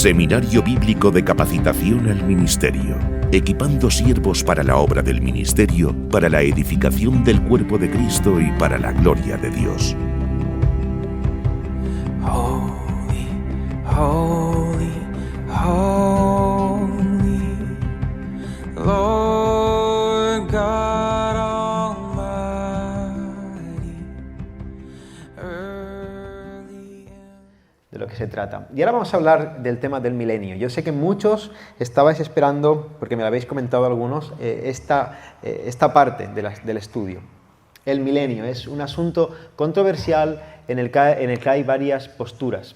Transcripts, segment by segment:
Seminario Bíblico de Capacitación al Ministerio, equipando siervos para la obra del ministerio, para la edificación del cuerpo de Cristo y para la gloria de Dios. Holy, holy, holy, Lord God Almighty. De lo que se trata. Y ahora vamos a hablar del tema del milenio. Yo sé que muchos estabais esperando, porque me lo habéis comentado algunos, esta parte del estudio. El milenio es un asunto controversial en el que hay varias posturas.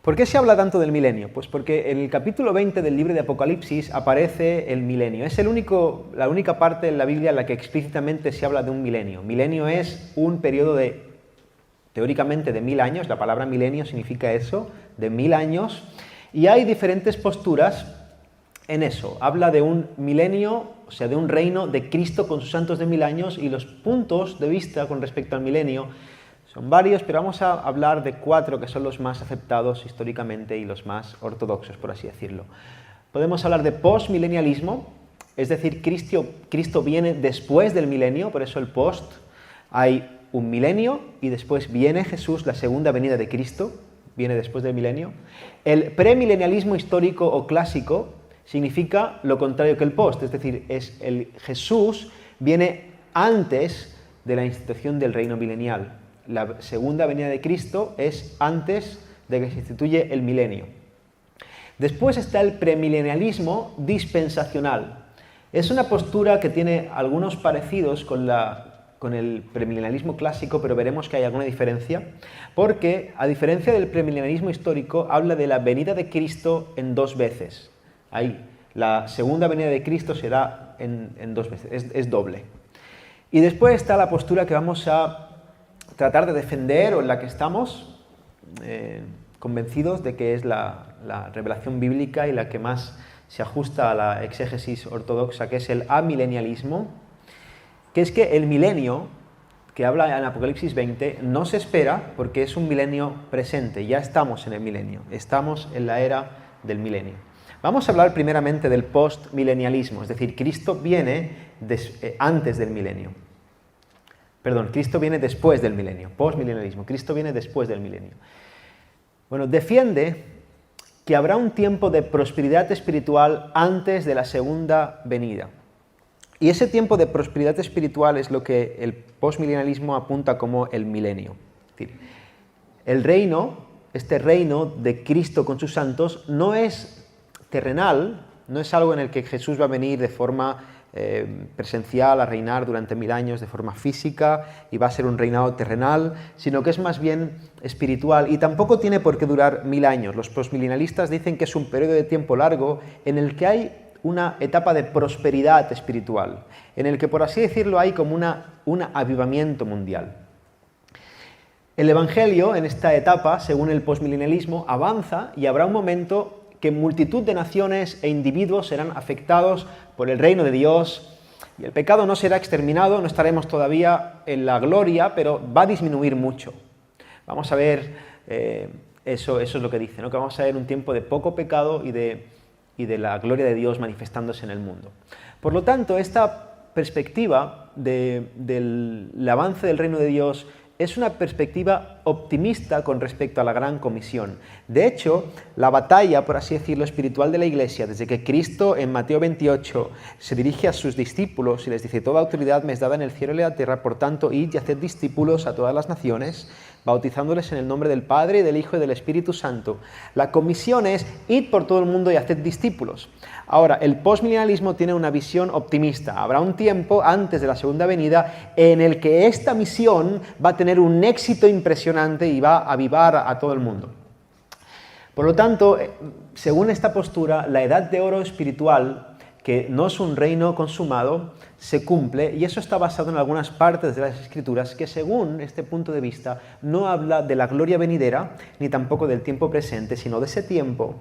¿Por qué se habla tanto del milenio? Pues porque en el capítulo 20 del libro de Apocalipsis aparece el milenio. Es la única parte en la Biblia en la que explícitamente se habla de un milenio. Milenio es un periodo teóricamente de 1000 años, la palabra milenio significa eso, de 1000 años, y hay diferentes posturas en eso. Habla de un milenio, o sea, de un reino de Cristo con sus santos de 1000 años, y los puntos de vista con respecto al milenio son varios, pero vamos a hablar de 4 que son los más aceptados históricamente y los más ortodoxos, por así decirlo. Podemos hablar de postmilenialismo, es decir, Cristo viene después del milenio, por eso el post. Hay un milenio y después viene Jesús, la segunda venida de Cristo, viene después del milenio. El premilenialismo histórico o clásico significa lo contrario que el post, es decir, Jesús viene antes de la institución del reino milenial. La segunda venida de Cristo es antes de que se instituye el milenio. Después está el premilenialismo dispensacional. Es una postura que tiene algunos parecidos con el premilenialismo clásico, pero veremos que hay alguna diferencia, porque a diferencia del premilenialismo histórico, habla de la venida de Cristo en 2 veces. Ahí, la segunda venida de Cristo será en 2 veces, es doble. Y después está la postura que vamos a tratar de defender, o en la que estamos convencidos de que es la revelación bíblica y la que más se ajusta a la exégesis ortodoxa, que es el amilenialismo, que es que el milenio, que habla en Apocalipsis 20, no se espera porque es un milenio presente, ya estamos en el milenio, estamos en la era del milenio. Vamos a hablar primeramente del postmilenialismo, es decir, Cristo viene antes del milenio. Perdón, Cristo viene después del milenio, postmilenialismo, Cristo viene después del milenio. Bueno, defiende que habrá un tiempo de prosperidad espiritual antes de la segunda venida. Y ese tiempo de prosperidad espiritual es lo que el postmilenialismo apunta como el milenio. Es decir, el reino, este reino de Cristo con sus santos, no es terrenal, no es algo en el que Jesús va a venir de forma presencial a reinar durante 1000 años de forma física y va a ser un reinado terrenal, sino que es más bien espiritual y tampoco tiene por qué durar 1000 años. Los postmilenialistas dicen que es un periodo de tiempo largo en el que hay una etapa de prosperidad espiritual, en el que, por así decirlo, hay como un avivamiento mundial. El Evangelio, en esta etapa, según el postmilenialismo, avanza y habrá un momento que multitud de naciones e individuos serán afectados por el reino de Dios y el pecado no será exterminado, no estaremos todavía en la gloria, pero va a disminuir mucho. Vamos a ver, eso es lo que dice, ¿no? Que vamos a ver un tiempo de poco pecado y de la gloria de Dios manifestándose en el mundo. Por lo tanto, esta perspectiva del avance del reino de Dios es una perspectiva optimista con respecto a la gran comisión. De hecho, la batalla, por así decirlo, espiritual de la Iglesia, desde que Cristo en Mateo 28 se dirige a sus discípulos y les dice: toda autoridad me es dada en el cielo y en la tierra, por tanto, id y haced discípulos a todas las naciones, bautizándoles en el nombre del Padre, y del Hijo y del Espíritu Santo. La comisión es: id por todo el mundo y haced discípulos. Ahora, el postmilenialismo tiene una visión optimista. Habrá un tiempo antes de la segunda venida en el que esta misión va a tener un éxito impresionante y va a avivar a todo el mundo. Por lo tanto, según esta postura, la edad de oro espiritual, que no es un reino consumado, se cumple, y eso está basado en algunas partes de las Escrituras que, según este punto de vista, no habla de la gloria venidera, ni tampoco del tiempo presente, sino de ese tiempo,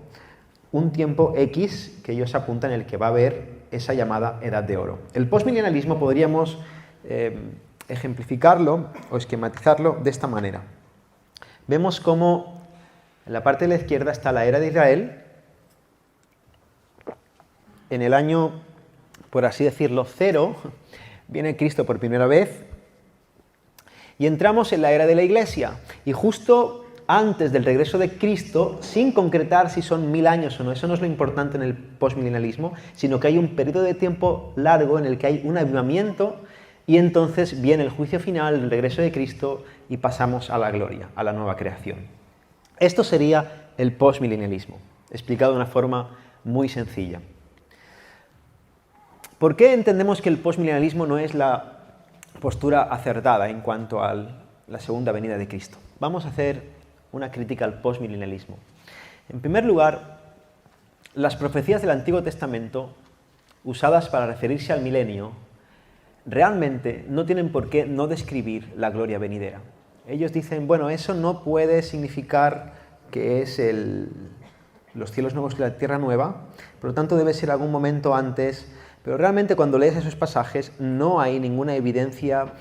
un tiempo X que ellos apuntan en el que va a haber esa llamada edad de oro. El postmilenialismo podríamos ejemplificarlo o esquematizarlo de esta manera. Vemos cómo En la parte de la izquierda está la era de Israel. En el año, por así decirlo, 0, viene Cristo por primera vez y entramos en la era de la Iglesia. Y justo antes del regreso de Cristo, sin concretar si son 1000 años o no, eso no es lo importante en el postmilenialismo, sino que hay un periodo de tiempo largo en el que hay un avivamiento y entonces viene el juicio final, el regreso de Cristo y pasamos a la gloria, a la nueva creación. Esto sería el postmilenialismo, explicado de una forma muy sencilla. ¿Por qué entendemos que el postmilenialismo no es la postura acertada en cuanto a la segunda venida de Cristo? Vamos a hacer una crítica al postmilenialismo. En primer lugar, las profecías del Antiguo Testamento, usadas para referirse al milenio, realmente no tienen por qué no describir la gloria venidera. Ellos dicen, bueno, eso no puede significar que es los cielos nuevos y la tierra nueva, por lo tanto debe ser algún momento antes. Pero realmente cuando lees esos pasajes no hay ninguna evidencia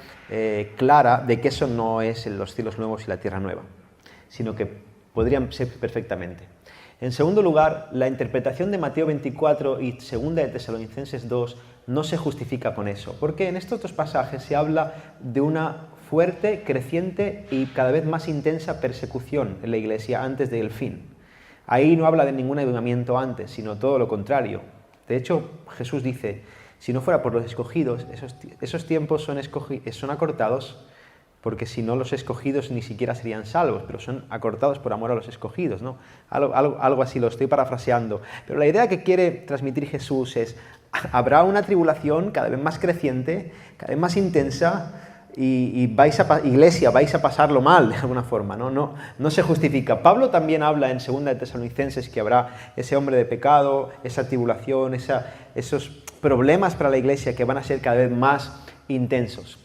clara de que eso no es los cielos nuevos y la tierra nueva, sino que podrían ser perfectamente. En segundo lugar, la interpretación de Mateo 24 y 2 de Tesalonicenses 2 no se justifica con eso, porque en estos dos pasajes se habla de una fuerte, creciente y cada vez más intensa persecución en la Iglesia antes del fin. Ahí no habla de ningún avivamiento antes, sino todo lo contrario. De hecho, Jesús dice, si no fuera por los escogidos, esos tiempos son acortados, porque si no los escogidos ni siquiera serían salvos, pero son acortados por amor a los escogidos, ¿no? Algo así, lo estoy parafraseando. Pero la idea que quiere transmitir Jesús es, habrá una tribulación cada vez más creciente, cada vez más intensa, y Iglesia, vais a pasarlo mal de alguna forma, ¿no? No se justifica. Pablo también habla en 2 de Tesalonicenses que habrá ese hombre de pecado, esa tribulación, esos problemas para la Iglesia que van a ser cada vez más intensos.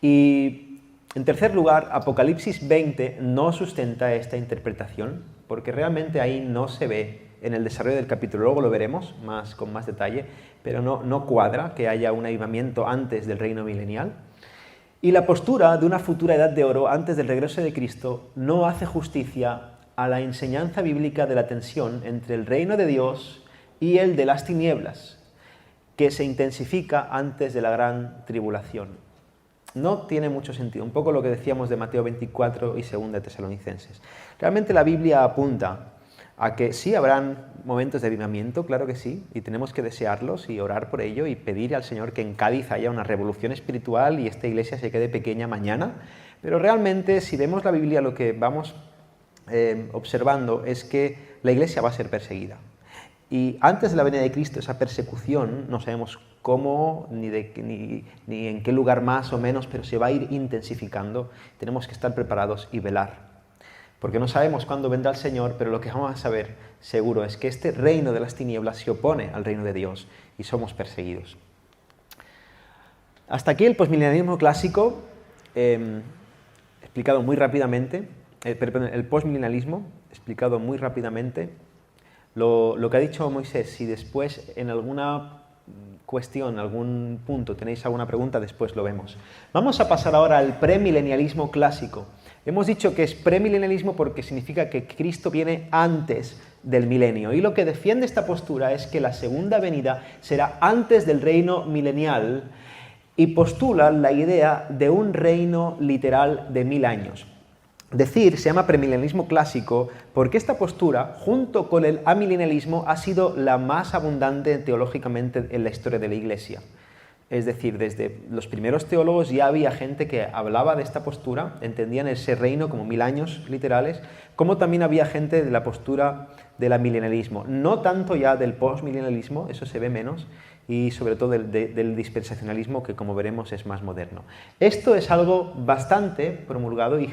Y en tercer lugar, Apocalipsis 20 no sustenta esta interpretación, porque realmente ahí no se ve en el desarrollo del capítulo, luego lo veremos con más detalle, pero no cuadra que haya un avivamiento antes del reino milenial. Y la postura de una futura edad de oro antes del regreso de Cristo no hace justicia a la enseñanza bíblica de la tensión entre el reino de Dios y el de las tinieblas, que se intensifica antes de la gran tribulación. No tiene mucho sentido, un poco lo que decíamos de Mateo 24 y 2 de Tesalonicenses. Realmente la Biblia apunta a que sí habrán momentos de avivamiento, claro que sí, y tenemos que desearlos y orar por ello y pedir al Señor que en Cádiz haya una revolución espiritual y esta iglesia se quede pequeña mañana. Pero realmente, si vemos la Biblia, lo que vamos observando es que la iglesia va a ser perseguida. Y antes de la venida de Cristo, esa persecución, no sabemos cómo, ni en qué lugar más o menos, pero se va a ir intensificando. Tenemos que estar preparados y velar. Porque no sabemos cuándo vendrá el Señor, pero lo que vamos a saber seguro es que este reino de las tinieblas se opone al reino de Dios y somos perseguidos. Hasta aquí el postmilenialismo clásico, explicado muy rápidamente, el postmilenialismo explicado muy rápidamente. Lo que ha dicho Moisés, si después en alguna cuestión, algún punto tenéis alguna pregunta, después lo vemos. Vamos a pasar ahora al premilenialismo clásico. Hemos dicho que es premilenialismo porque significa que Cristo viene antes del milenio. Y lo que defiende esta postura es que la segunda venida será antes del reino milenial y postula la idea de un reino literal de 1000 años. Se llama premilenialismo clásico porque esta postura, junto con el amilenialismo, ha sido la más abundante teológicamente en la historia de la Iglesia. Es decir, desde los primeros teólogos ya había gente que hablaba de esta postura, entendían ese reino como 1000 años literales, como también había gente de la postura del amilenialismo. No tanto ya del postmilenialismo, eso se ve menos, y sobre todo del dispensacionalismo, que como veremos es más moderno. Esto es algo bastante promulgado y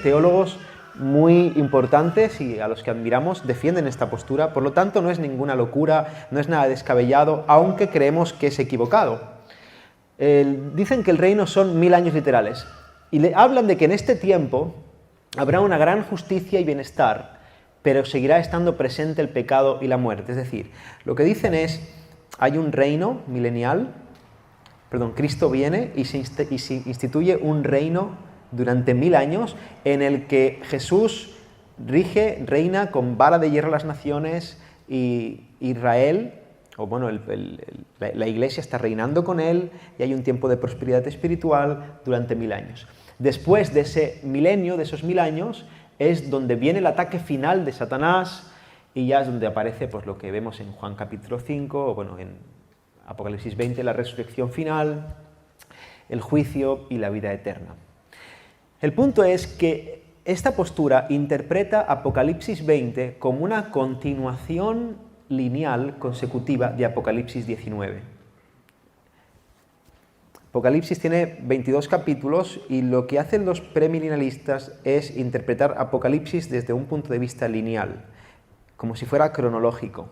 teólogos muy importantes y a los que admiramos defienden esta postura, por lo tanto no es ninguna locura, no es nada descabellado, aunque creemos que es equivocado. Dicen que el reino son 1000 años literales y le hablan de que en este tiempo habrá una gran justicia y bienestar, pero seguirá estando presente el pecado y la muerte. Es decir, lo que dicen es, hay un reino milenial, Cristo viene y se instituye un reino durante 1000 años en el que Jesús reina con vara de hierro las naciones, y Israel, o bueno, la iglesia está reinando con él, y hay un tiempo de prosperidad espiritual durante 1000 años. Después de ese milenio, de esos 1000 años, es donde viene el ataque final de Satanás, y ya es donde aparece pues, lo que vemos en Juan capítulo 5, o bueno, en Apocalipsis 20, la resurrección final, el juicio y la vida eterna. El punto es que esta postura interpreta Apocalipsis 20 como una continuación lineal consecutiva de Apocalipsis 19. Apocalipsis tiene 22 capítulos y lo que hacen los premilenialistas es interpretar Apocalipsis desde un punto de vista lineal, como si fuera cronológico.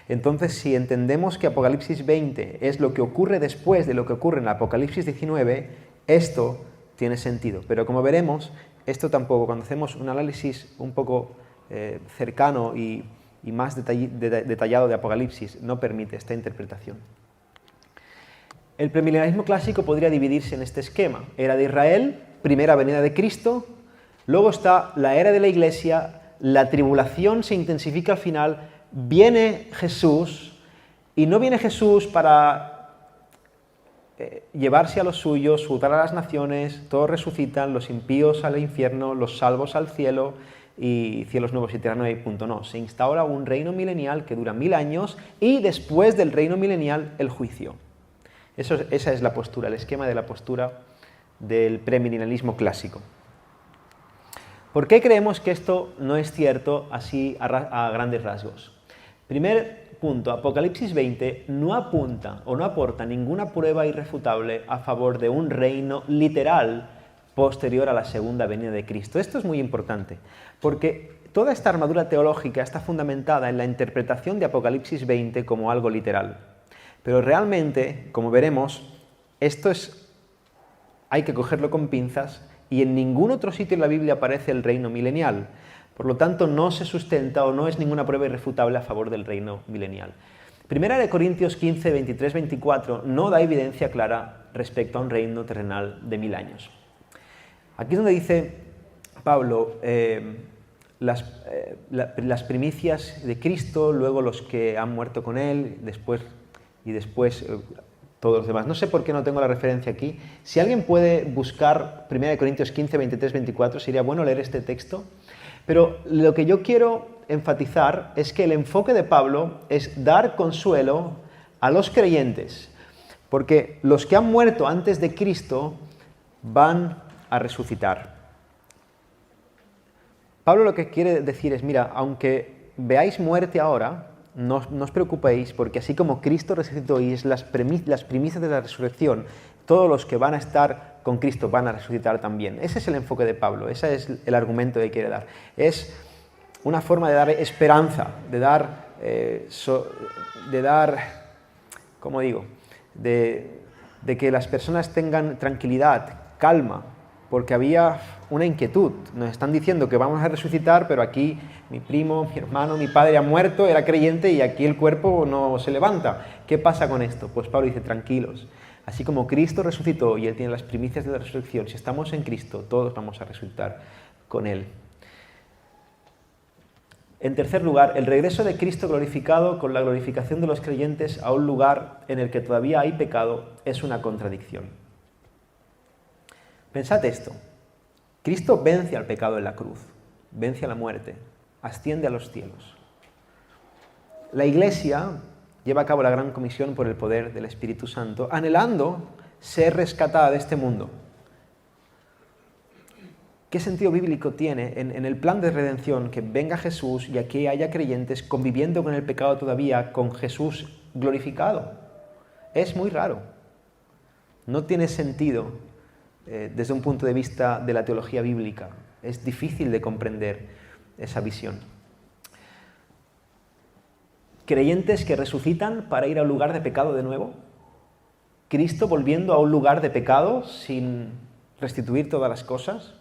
Entonces, si entendemos que Apocalipsis 20 es lo que ocurre después de lo que ocurre en Apocalipsis 19, esto tiene sentido. Pero como veremos, esto tampoco, cuando hacemos un análisis un poco cercano y más detallado de Apocalipsis, no permite esta interpretación. El premilenialismo clásico podría dividirse en este esquema. Era de Israel, primera venida de Cristo, luego está la era de la Iglesia, la tribulación se intensifica al final, viene Jesús, y no viene Jesús para llevarse a los suyos, juzgar a las naciones, todos resucitan, los impíos al infierno, los salvos al cielo, y cielos nuevos y tierra nueva y punto. No, se instaura un reino milenial que dura 1000 años, y después del reino milenial, el juicio. Esa es la postura, el esquema de la postura del premilenialismo clásico. ¿Por qué creemos que esto no es cierto así a grandes rasgos? Primer punto, Apocalipsis 20 no apunta o no aporta ninguna prueba irrefutable a favor de un reino literal posterior a la segunda venida de Cristo. Esto es muy importante, porque toda esta armadura teológica está fundamentada en la interpretación de Apocalipsis 20 como algo literal. Pero realmente, como veremos, hay que cogerlo con pinzas, y en ningún otro sitio en la Biblia aparece el reino milenial. Por lo tanto, no se sustenta o no es ninguna prueba irrefutable a favor del reino milenial. Primera de Corintios 15, 23, 24 no da evidencia clara respecto a un reino terrenal de 1000 años. Aquí es donde dice Pablo las primicias de Cristo, luego los que han muerto con él, después todos los demás. No sé por qué no tengo la referencia aquí. Si alguien puede buscar 1 Corintios 15, 23, 24, sería bueno leer este texto. Pero lo que yo quiero enfatizar es que el enfoque de Pablo es dar consuelo a los creyentes, porque los que han muerto antes de Cristo van a resucitar. Pablo lo que quiere decir es, mira, aunque veáis muerte ahora, no os preocupéis, porque así como Cristo resucitó y es las primicias de la resurrección, todos los que van a estar con Cristo van a resucitar también. Ese es el enfoque de Pablo, ese es el argumento que quiere dar. Es una forma de dar esperanza, de que las personas tengan tranquilidad, calma, porque había una inquietud. Nos están diciendo que vamos a resucitar, pero aquí mi primo, mi hermano, mi padre ha muerto, era creyente y aquí el cuerpo no se levanta. ¿Qué pasa con esto? Pues Pablo dice, tranquilos. Así como Cristo resucitó y Él tiene las primicias de la resurrección, si estamos en Cristo, todos vamos a resucitar con Él. En tercer lugar, el regreso de Cristo glorificado con la glorificación de los creyentes a un lugar en el que todavía hay pecado es una contradicción. Pensad esto, Cristo vence al pecado en la cruz, vence a la muerte, asciende a los cielos. La Iglesia lleva a cabo la gran comisión por el poder del Espíritu Santo, anhelando ser rescatada de este mundo. ¿Qué sentido bíblico tiene en el plan de redención que venga Jesús y aquí haya creyentes conviviendo con el pecado todavía, con Jesús glorificado? Es muy raro. No tiene sentido desde un punto de vista de la teología bíblica. Es difícil de comprender esa visión. Creyentes que resucitan para ir a un lugar de pecado de nuevo. Cristo volviendo a un lugar de pecado sin restituir todas las cosas.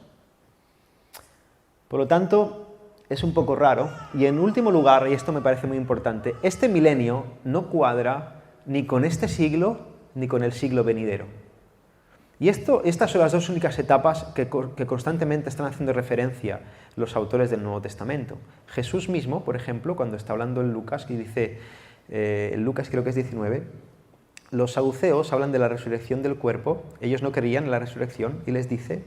Por lo tanto, es un poco raro. Y en último lugar, y esto me parece muy importante, este milenio no cuadra ni con este siglo ni con el siglo venidero. Y estas son las dos únicas etapas que constantemente están haciendo referencia los autores del Nuevo Testamento. Jesús mismo, por ejemplo, cuando está hablando en Lucas, y dice, en Lucas creo que es 19, los saduceos hablan de la resurrección del cuerpo, ellos no creían en la resurrección, y les dice,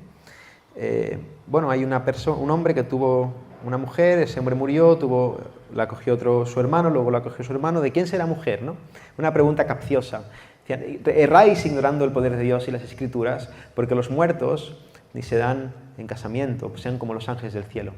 bueno, hay un hombre que tuvo una mujer, ese hombre murió, la cogió su hermano, luego la cogió su hermano, ¿de quién será mujer? ¿No? Una pregunta capciosa. Erráis ignorando el poder de Dios y las Escrituras, porque los muertos ni se dan en casamiento, pues sean como los ángeles del cielo.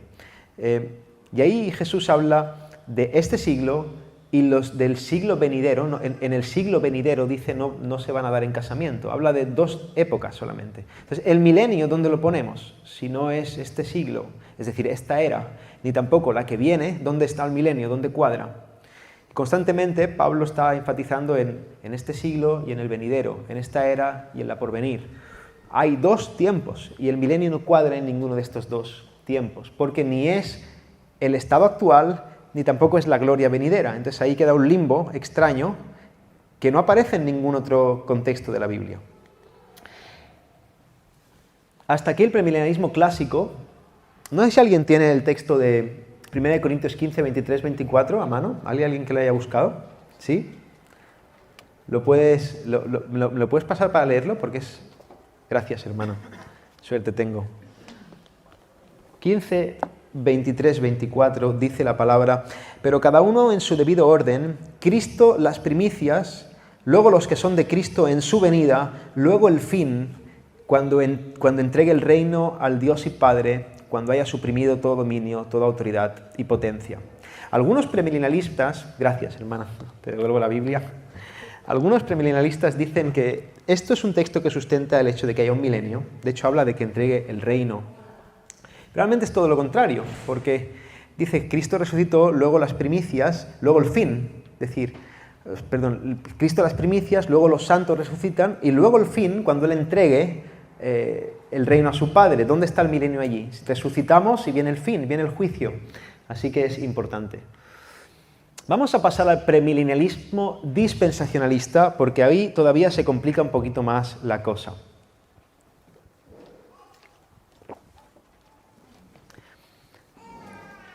Y ahí Jesús habla de este siglo y los del siglo venidero. ¿No? En el siglo venidero dice no se van a dar en casamiento, habla de dos épocas solamente. Entonces, el milenio, ¿dónde lo ponemos? Si no es este siglo, es decir, esta era, ni tampoco la que viene, ¿dónde está el milenio? ¿Dónde cuadra? Constantemente Pablo está enfatizando en este siglo y en el venidero, en esta era y en la porvenir. Hay dos tiempos y el milenio no cuadra en ninguno de estos dos tiempos, porque ni es el estado actual ni tampoco es la gloria venidera. Entonces ahí queda un limbo extraño que no aparece en ningún otro contexto de la Biblia. Hasta aquí el premilenialismo clásico. No sé si alguien tiene el texto de 1 Corintios 15, 23, 24 a mano. ¿Alguien que lo haya buscado? ¿Sí? ¿Lo puedes pasar para leerlo? Porque es... Gracias, hermano. Suerte tengo. 15, 23, 24 dice la palabra, pero cada uno en su debido orden, Cristo las primicias, luego los que son de Cristo en su venida, luego el fin, cuando entregue el reino al Dios y Padre, cuando haya suprimido todo dominio, toda autoridad y potencia. Algunos premilenialistas, gracias hermana, te devuelvo la Biblia, algunos premilenialistas dicen que esto es un texto que sustenta el hecho de que haya un milenio, de hecho habla de que entregue el reino. Realmente es todo lo contrario, porque dice Cristo resucitó, luego las primicias, luego el fin, es decir, Cristo las primicias, luego los santos resucitan y luego el fin, cuando Él entregue el reino a su Padre. ¿Dónde está el milenio allí? Resucitamos y viene el fin, viene el juicio. Así que es importante. Vamos a pasar al premilenialismo dispensacionalista, porque ahí todavía se complica un poquito más la cosa.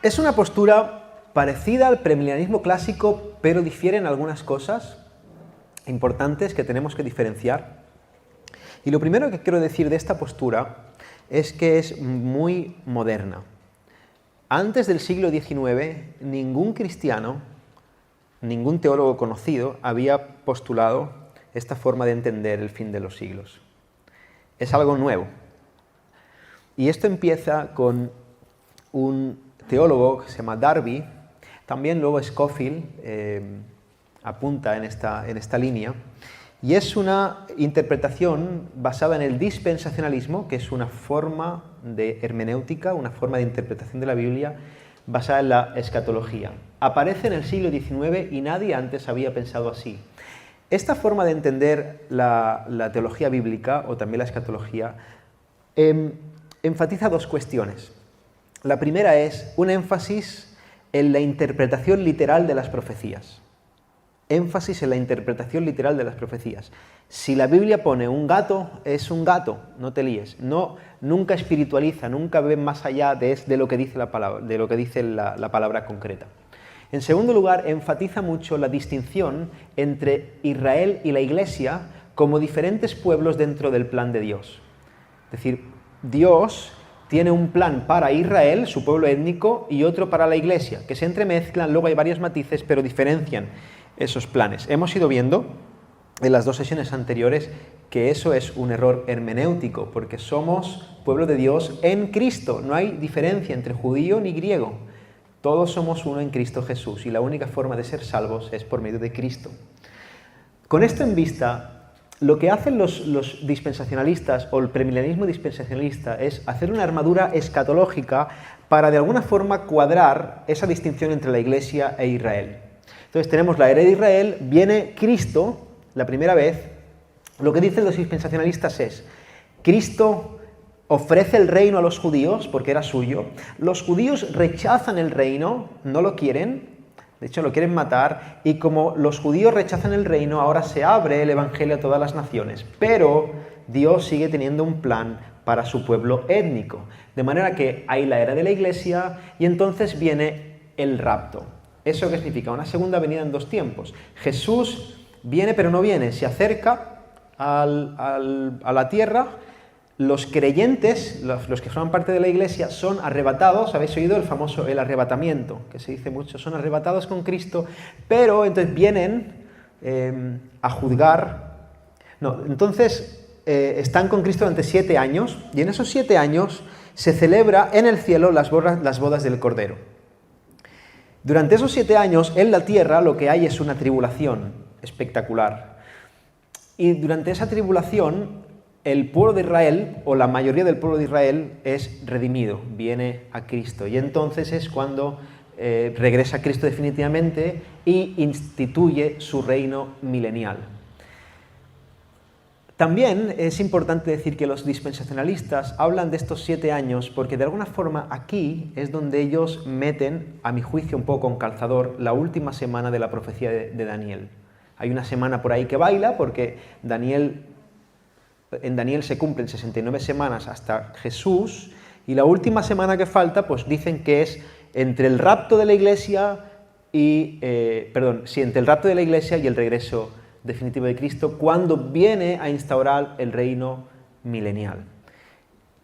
Es una postura parecida al premilenialismo clásico, pero difiere en algunas cosas importantes que tenemos que diferenciar. Y lo primero que quiero decir de esta postura es que es muy moderna. Antes del siglo XIX, ningún cristiano, ningún teólogo conocido había postulado esta forma de entender el fin de los siglos. Es algo nuevo. Y esto empieza con un teólogo que se llama Darby, también luego Scofield apunta en esta línea, y es una interpretación basada en el dispensacionalismo, que es una forma de hermenéutica, una forma de interpretación de la Biblia basada en la escatología. Aparece en el siglo XIX y nadie antes había pensado así. Esta forma de entender la teología bíblica, o también la escatología, enfatiza dos cuestiones. La primera es un énfasis en la interpretación literal de las profecías. Énfasis en la interpretación literal de las profecías. Si la Biblia pone un gato, es un gato, no te líes. Nunca espiritualiza, nunca ve más allá de lo que dice la palabra concreta. En segundo lugar, enfatiza mucho la distinción entre Israel y la Iglesia como diferentes pueblos dentro del plan de Dios. Es decir, Dios tiene un plan para Israel, su pueblo étnico, y otro para la Iglesia, que se entremezclan, luego hay varios matices, pero diferencian esos planes. Hemos ido viendo en las dos sesiones anteriores que eso es un error hermenéutico, porque somos pueblo de Dios en Cristo, no hay diferencia entre judío ni griego. Todos somos uno en Cristo Jesús y la única forma de ser salvos es por medio de Cristo. Con esto en vista, lo que hacen los dispensacionalistas o el premilenialismo dispensacionalista es hacer una armadura escatológica para de alguna forma cuadrar esa distinción entre la Iglesia e Israel. Entonces tenemos la era de Israel, viene Cristo la primera vez. Lo que dicen los dispensacionalistas es, Cristo ofrece el reino a los judíos porque era suyo, los judíos rechazan el reino, no lo quieren, de hecho lo quieren matar, y como los judíos rechazan el reino, ahora se abre el evangelio a todas las naciones, pero Dios sigue teniendo un plan para su pueblo étnico. De manera que hay la era de la Iglesia y entonces viene el rapto. ¿Eso qué significa? Una segunda venida en dos tiempos. Jesús viene pero no viene, se acerca a la tierra. Los creyentes, los que forman parte de la Iglesia, son arrebatados. Habéis oído el famoso el arrebatamiento, que se dice mucho, son arrebatados con Cristo, pero entonces vienen a juzgar. No, entonces están con Cristo durante 7 años, y en esos 7 años se celebra en el cielo las bodas del Cordero. Durante esos 7 años, en la tierra, lo que hay es una tribulación espectacular. Y durante esa tribulación, el pueblo de Israel, o la mayoría del pueblo de Israel, es redimido, viene a Cristo. Y entonces es cuando regresa Cristo definitivamente y instituye su reino milenial. También es importante decir que los dispensacionalistas hablan de estos 7 años porque de alguna forma aquí es donde ellos meten, a mi juicio un poco con calzador, la última semana de la profecía de Daniel. Hay una semana por ahí que baila porque en Daniel se cumplen 69 semanas hasta Jesús, y la última semana que falta, pues dicen que es entre el rapto de la Iglesia entre el rapto de la Iglesia y el regreso definitivo de Cristo, cuando viene a instaurar el reino milenial.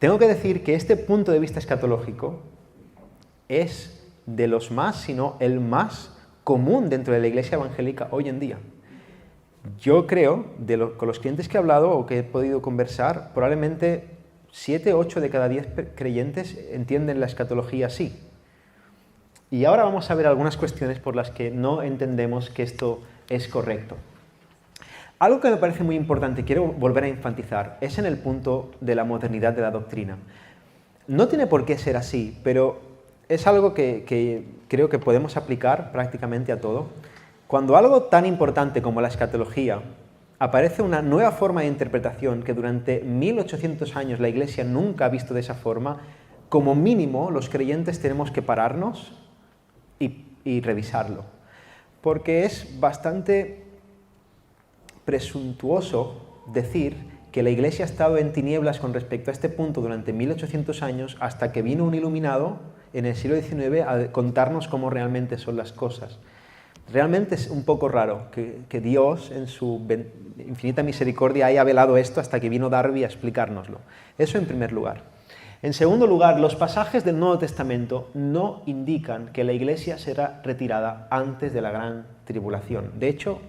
Tengo que decir que este punto de vista escatológico es de los más, si no el más común dentro de la Iglesia evangélica hoy en día. Yo creo, con los clientes que he hablado o que he podido conversar, probablemente 7, 8 de cada 10 creyentes entienden la escatología así. Y ahora vamos a ver algunas cuestiones por las que no entendemos que esto es correcto. Algo que me parece muy importante, quiero volver a enfatizar, es en el punto de la modernidad de la doctrina. No tiene por qué ser así, pero es algo que creo que podemos aplicar prácticamente a todo. Cuando algo tan importante como la escatología aparece una nueva forma de interpretación que durante 1800 años la Iglesia nunca ha visto de esa forma, como mínimo los creyentes tenemos que pararnos y revisarlo. Porque es bastante presuntuoso decir que la Iglesia ha estado en tinieblas con respecto a este punto durante 1800 años hasta que vino un iluminado en el siglo XIX a contarnos cómo realmente son las cosas. Realmente es un poco raro que Dios, en su infinita misericordia, haya velado esto hasta que vino Darby a explicárnoslo. Eso en primer lugar. En segundo lugar, los pasajes del Nuevo Testamento no indican que la Iglesia será retirada antes de la gran tribulación. De hecho,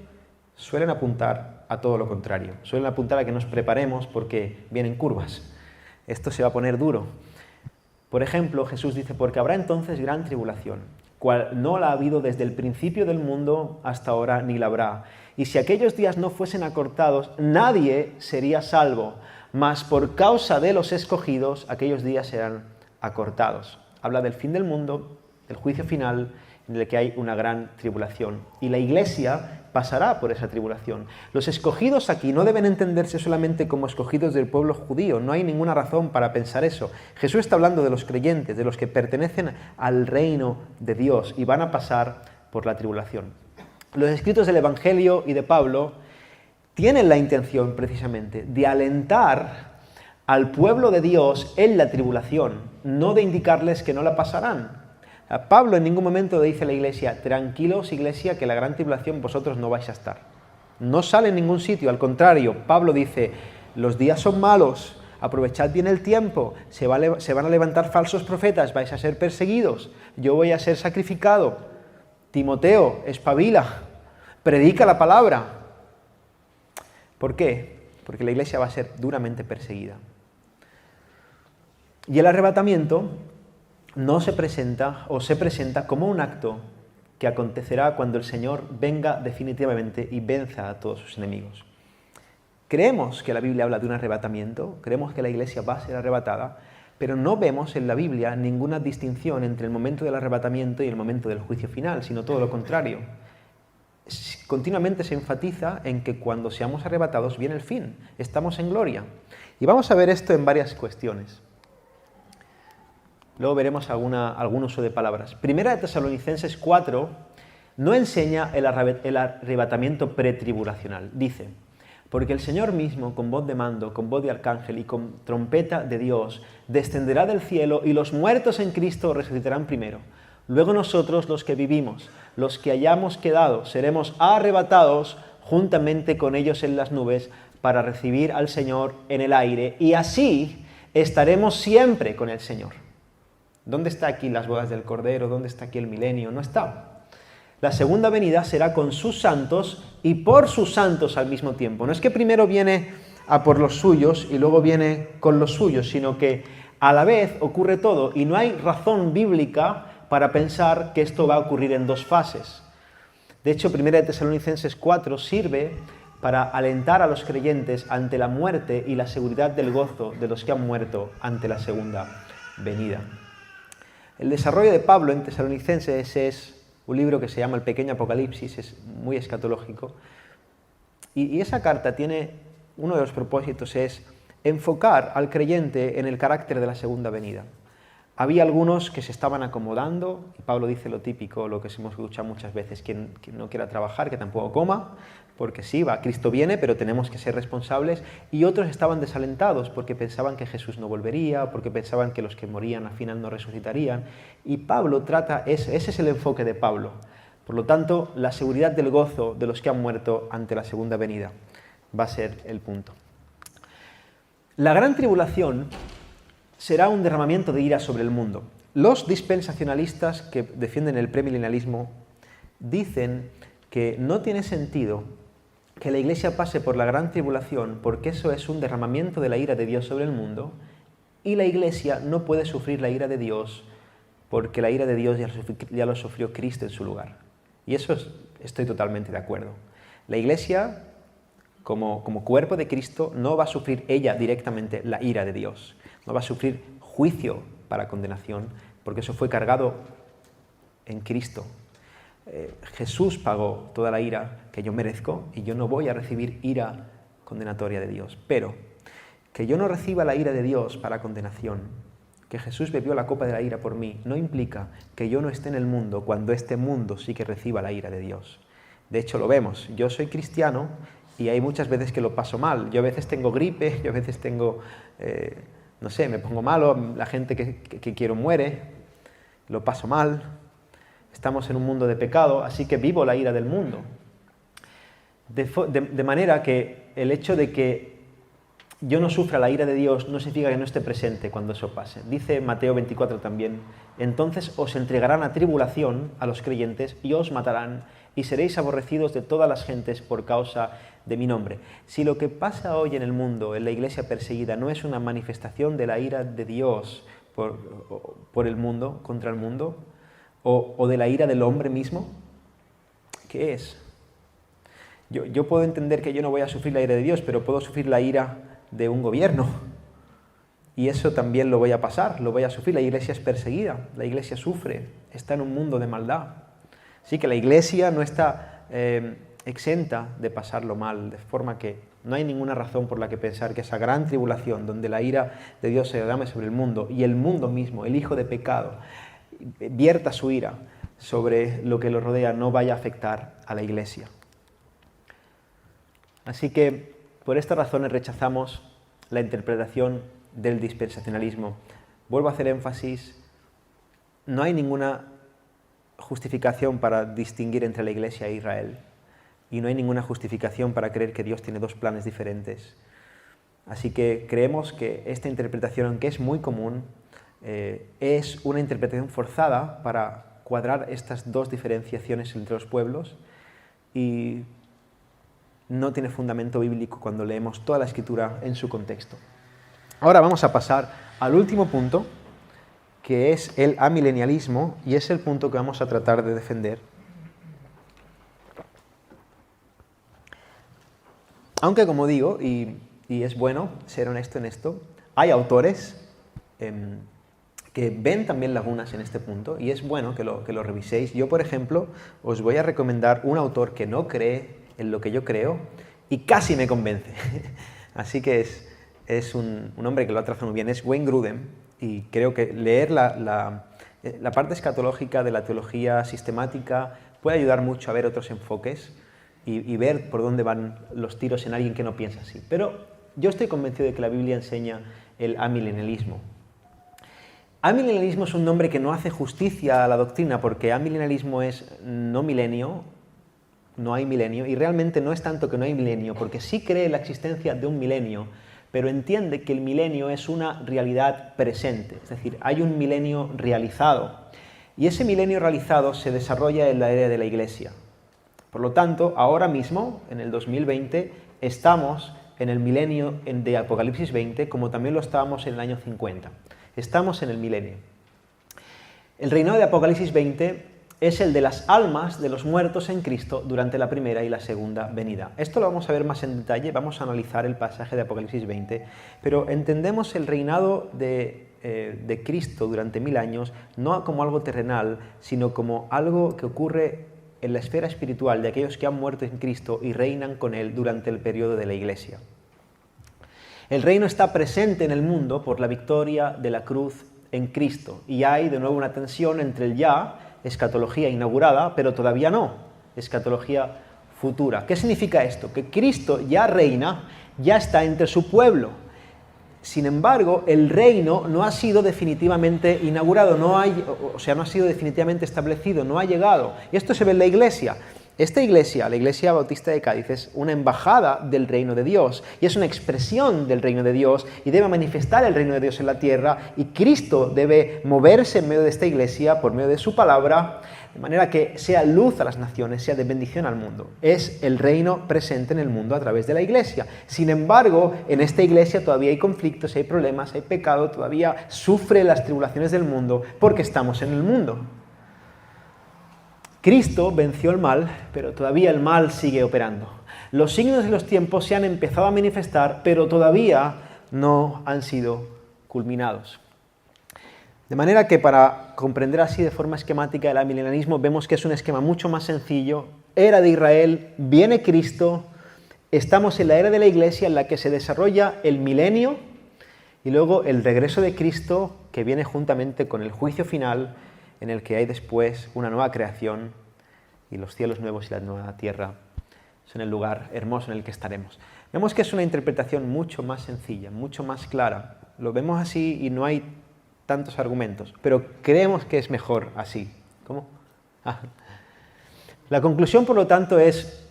suelen apuntar a todo lo contrario. Suelen apuntar a que nos preparemos porque vienen curvas. Esto se va a poner duro. Por ejemplo, Jesús dice, porque habrá entonces gran tribulación, cual no la ha habido desde el principio del mundo hasta ahora ni la habrá. Y si aquellos días no fuesen acortados, nadie sería salvo, mas por causa de los escogidos, aquellos días serán acortados. Habla del fin del mundo, del juicio final, en el que hay una gran tribulación. Y la Iglesia pasará por esa tribulación. Los escogidos aquí no deben entenderse solamente como escogidos del pueblo judío, no hay ninguna razón para pensar eso. Jesús está hablando de los creyentes, de los que pertenecen al reino de Dios y van a pasar por la tribulación. Los escritos del Evangelio y de Pablo tienen la intención precisamente de alentar al pueblo de Dios en la tribulación, no de indicarles que no la pasarán. Pablo en ningún momento le dice a la Iglesia, tranquilos Iglesia, que la gran tribulación vosotros no vais a estar. No sale en ningún sitio, al contrario, Pablo dice, los días son malos, aprovechad bien el tiempo, se van a levantar falsos profetas, vais a ser perseguidos, yo voy a ser sacrificado. Timoteo, espabila, predica la palabra. ¿Por qué? Porque la Iglesia va a ser duramente perseguida. Y el arrebatamiento no se presenta o se presenta como un acto que acontecerá cuando el Señor venga definitivamente y venza a todos sus enemigos. Creemos que la Biblia habla de un arrebatamiento, creemos que la Iglesia va a ser arrebatada, pero no vemos en la Biblia ninguna distinción entre el momento del arrebatamiento y el momento del juicio final, sino todo lo contrario. Continuamente se enfatiza en que cuando seamos arrebatados viene el fin, estamos en gloria. Y vamos a ver esto en varias cuestiones. Luego veremos algún uso de palabras. Primera de Tesalonicenses 4 no enseña el arrebatamiento pretribulacional. Dice, Porque el Señor mismo, con voz de mando, con voz de arcángel y con trompeta de Dios, descenderá del cielo y los muertos en Cristo resucitarán primero. Luego nosotros, los que vivimos, los que hayamos quedado, seremos arrebatados juntamente con ellos en las nubes para recibir al Señor en el aire y así estaremos siempre con el Señor. ¿Dónde está aquí las bodas del Cordero? ¿Dónde está aquí el milenio? No está. La segunda venida será con sus santos y por sus santos al mismo tiempo. No es que primero viene a por los suyos y luego viene con los suyos, sino que a la vez ocurre todo y no hay razón bíblica para pensar que esto va a ocurrir en dos fases. De hecho, 1 Tesalonicenses 4 sirve para alentar a los creyentes ante la muerte y la seguridad del gozo de los que han muerto ante la segunda venida. El desarrollo de Pablo en Tesalonicenses es un libro que se llama El Pequeño Apocalipsis, es muy escatológico, y esa carta tiene, uno de los propósitos es enfocar al creyente en el carácter de la segunda venida. Había algunos que se estaban acomodando, y Pablo dice lo típico, lo que hemos escuchado muchas veces, quien no quiera trabajar, que tampoco coma, porque sí, Cristo viene, pero tenemos que ser responsables, y otros estaban desalentados porque pensaban que Jesús no volvería, porque pensaban que los que morían al final no resucitarían, y Pablo trata ese es el enfoque de Pablo. Por lo tanto, la seguridad del gozo de los que han muerto ante la segunda venida va a ser el punto. La gran tribulación será un derramamiento de ira sobre el mundo. Los dispensacionalistas que defienden el premilenialismo dicen que no tiene sentido que la Iglesia pase por la gran tribulación porque eso es un derramamiento de la ira de Dios sobre el mundo y la Iglesia no puede sufrir la ira de Dios porque la ira de Dios ya lo sufrió Cristo en su lugar. Y eso estoy totalmente de acuerdo. La Iglesia, como cuerpo de Cristo, no va a sufrir ella directamente la ira de Dios. No va a sufrir juicio para condenación, porque eso fue cargado en Cristo. Jesús pagó toda la ira que yo merezco y yo no voy a recibir ira condenatoria de Dios. Pero que yo no reciba la ira de Dios para condenación, que Jesús bebió la copa de la ira por mí, no implica que yo no esté en el mundo cuando este mundo sí que reciba la ira de Dios. De hecho, lo vemos. Yo soy cristiano y hay muchas veces que lo paso mal. Yo a veces tengo gripe, yo a veces tengo... no sé, me pongo malo, la gente que quiero muere, lo paso mal, estamos en un mundo de pecado, así que vivo la ira del mundo. De manera que el hecho de que yo no sufra la ira de Dios no significa que no esté presente cuando eso pase. Dice Mateo 24 también, entonces os entregarán a tribulación a los creyentes y os matarán y seréis aborrecidos de todas las gentes por causa de mi nombre. Si lo que pasa hoy en el mundo, en la iglesia perseguida, no es una manifestación de la ira de Dios por el mundo, contra el mundo, o de la ira del hombre mismo, ¿qué es? Yo puedo entender que yo no voy a sufrir la ira de Dios, pero puedo sufrir la ira de un gobierno. Y eso también lo voy a pasar, lo voy a sufrir. La iglesia es perseguida, la iglesia sufre, está en un mundo de maldad. Así que la iglesia no está exenta de pasarlo mal, de forma que no hay ninguna razón por la que pensar que esa gran tribulación, donde la ira de Dios se derrame sobre el mundo y el mundo mismo, el hijo de pecado, vierta su ira sobre lo que lo rodea, no vaya a afectar a la iglesia. Así que por estas razones rechazamos la interpretación del dispensacionalismo. Vuelvo a hacer énfasis, no hay ninguna justificación para distinguir entre la Iglesia e Israel y no hay ninguna justificación para creer que Dios tiene dos planes diferentes. Así que creemos que esta interpretación, aunque es muy común, es una interpretación forzada para cuadrar estas dos diferenciaciones entre los pueblos y no tiene fundamento bíblico cuando leemos toda la Escritura en su contexto. Ahora vamos a pasar al último punto, que es el amilenialismo, y es el punto que vamos a tratar de defender. Aunque, como digo, y es bueno ser honesto en esto, hay autores que ven también lagunas en este punto, y es bueno que lo reviséis. Yo, por ejemplo, os voy a recomendar un autor que no cree en lo que yo creo, y casi me convence. Así que es un hombre que lo ha trazado muy bien, es Wayne Grudem, y creo que leer la parte escatológica de la teología sistemática puede ayudar mucho a ver otros enfoques, y ver por dónde van los tiros en alguien que no piensa así. Pero yo estoy convencido de que la Biblia enseña el amilenialismo. Amilenialismo es un nombre que no hace justicia a la doctrina, porque amilenialismo es no milenio, no hay milenio, y realmente no es tanto que no hay milenio, porque sí cree la existencia de un milenio, pero entiende que el milenio es una realidad presente, es decir, hay un milenio realizado, y ese milenio realizado se desarrolla en la era de la Iglesia. Por lo tanto, ahora mismo, en el 2020, estamos en el milenio de Apocalipsis 20, como también lo estábamos en el año 50. Estamos en el milenio. El reinado de Apocalipsis 20 es el de las almas de los muertos en Cristo durante la primera y la segunda venida. Esto lo vamos a ver más en detalle, vamos a analizar el pasaje de Apocalipsis 20, pero entendemos el reinado de Cristo durante 1000 años no como algo terrenal, sino como algo que ocurre en la esfera espiritual de aquellos que han muerto en Cristo y reinan con Él durante el periodo de la Iglesia. El reino está presente en el mundo por la victoria de la cruz en Cristo, y hay de nuevo una tensión entre el ya, escatología inaugurada, pero todavía no, escatología futura. ¿Qué significa esto? Que Cristo ya reina, ya está entre su pueblo. Sin embargo, el reino no ha sido definitivamente inaugurado, no ha sido definitivamente establecido, no ha llegado. Y esto se ve en la Iglesia. Esta iglesia, la Iglesia Bautista de Cádiz, es una embajada del reino de Dios y es una expresión del reino de Dios y debe manifestar el reino de Dios en la tierra, y Cristo debe moverse en medio de esta iglesia por medio de su palabra, de manera que sea luz a las naciones, sea de bendición al mundo. Es el reino presente en el mundo a través de la iglesia. Sin embargo, en esta iglesia todavía hay conflictos, hay problemas, hay pecado, todavía sufre las tribulaciones del mundo porque estamos en el mundo. Cristo venció el mal, pero todavía el mal sigue operando. Los signos de los tiempos se han empezado a manifestar, pero todavía no han sido culminados. De manera que para comprender así de forma esquemática el amilenialismo, vemos que es un esquema mucho más sencillo. Era de Israel, viene Cristo, estamos en la era de la Iglesia en la que se desarrolla el milenio y luego el regreso de Cristo, que viene juntamente con el juicio final, en el que hay después una nueva creación y los cielos nuevos y la nueva tierra son el lugar hermoso en el que estaremos. Vemos que es una interpretación mucho más sencilla, mucho más clara. Lo vemos así y no hay tantos argumentos, pero creemos que es mejor así. ¿Cómo? La conclusión, por lo tanto, es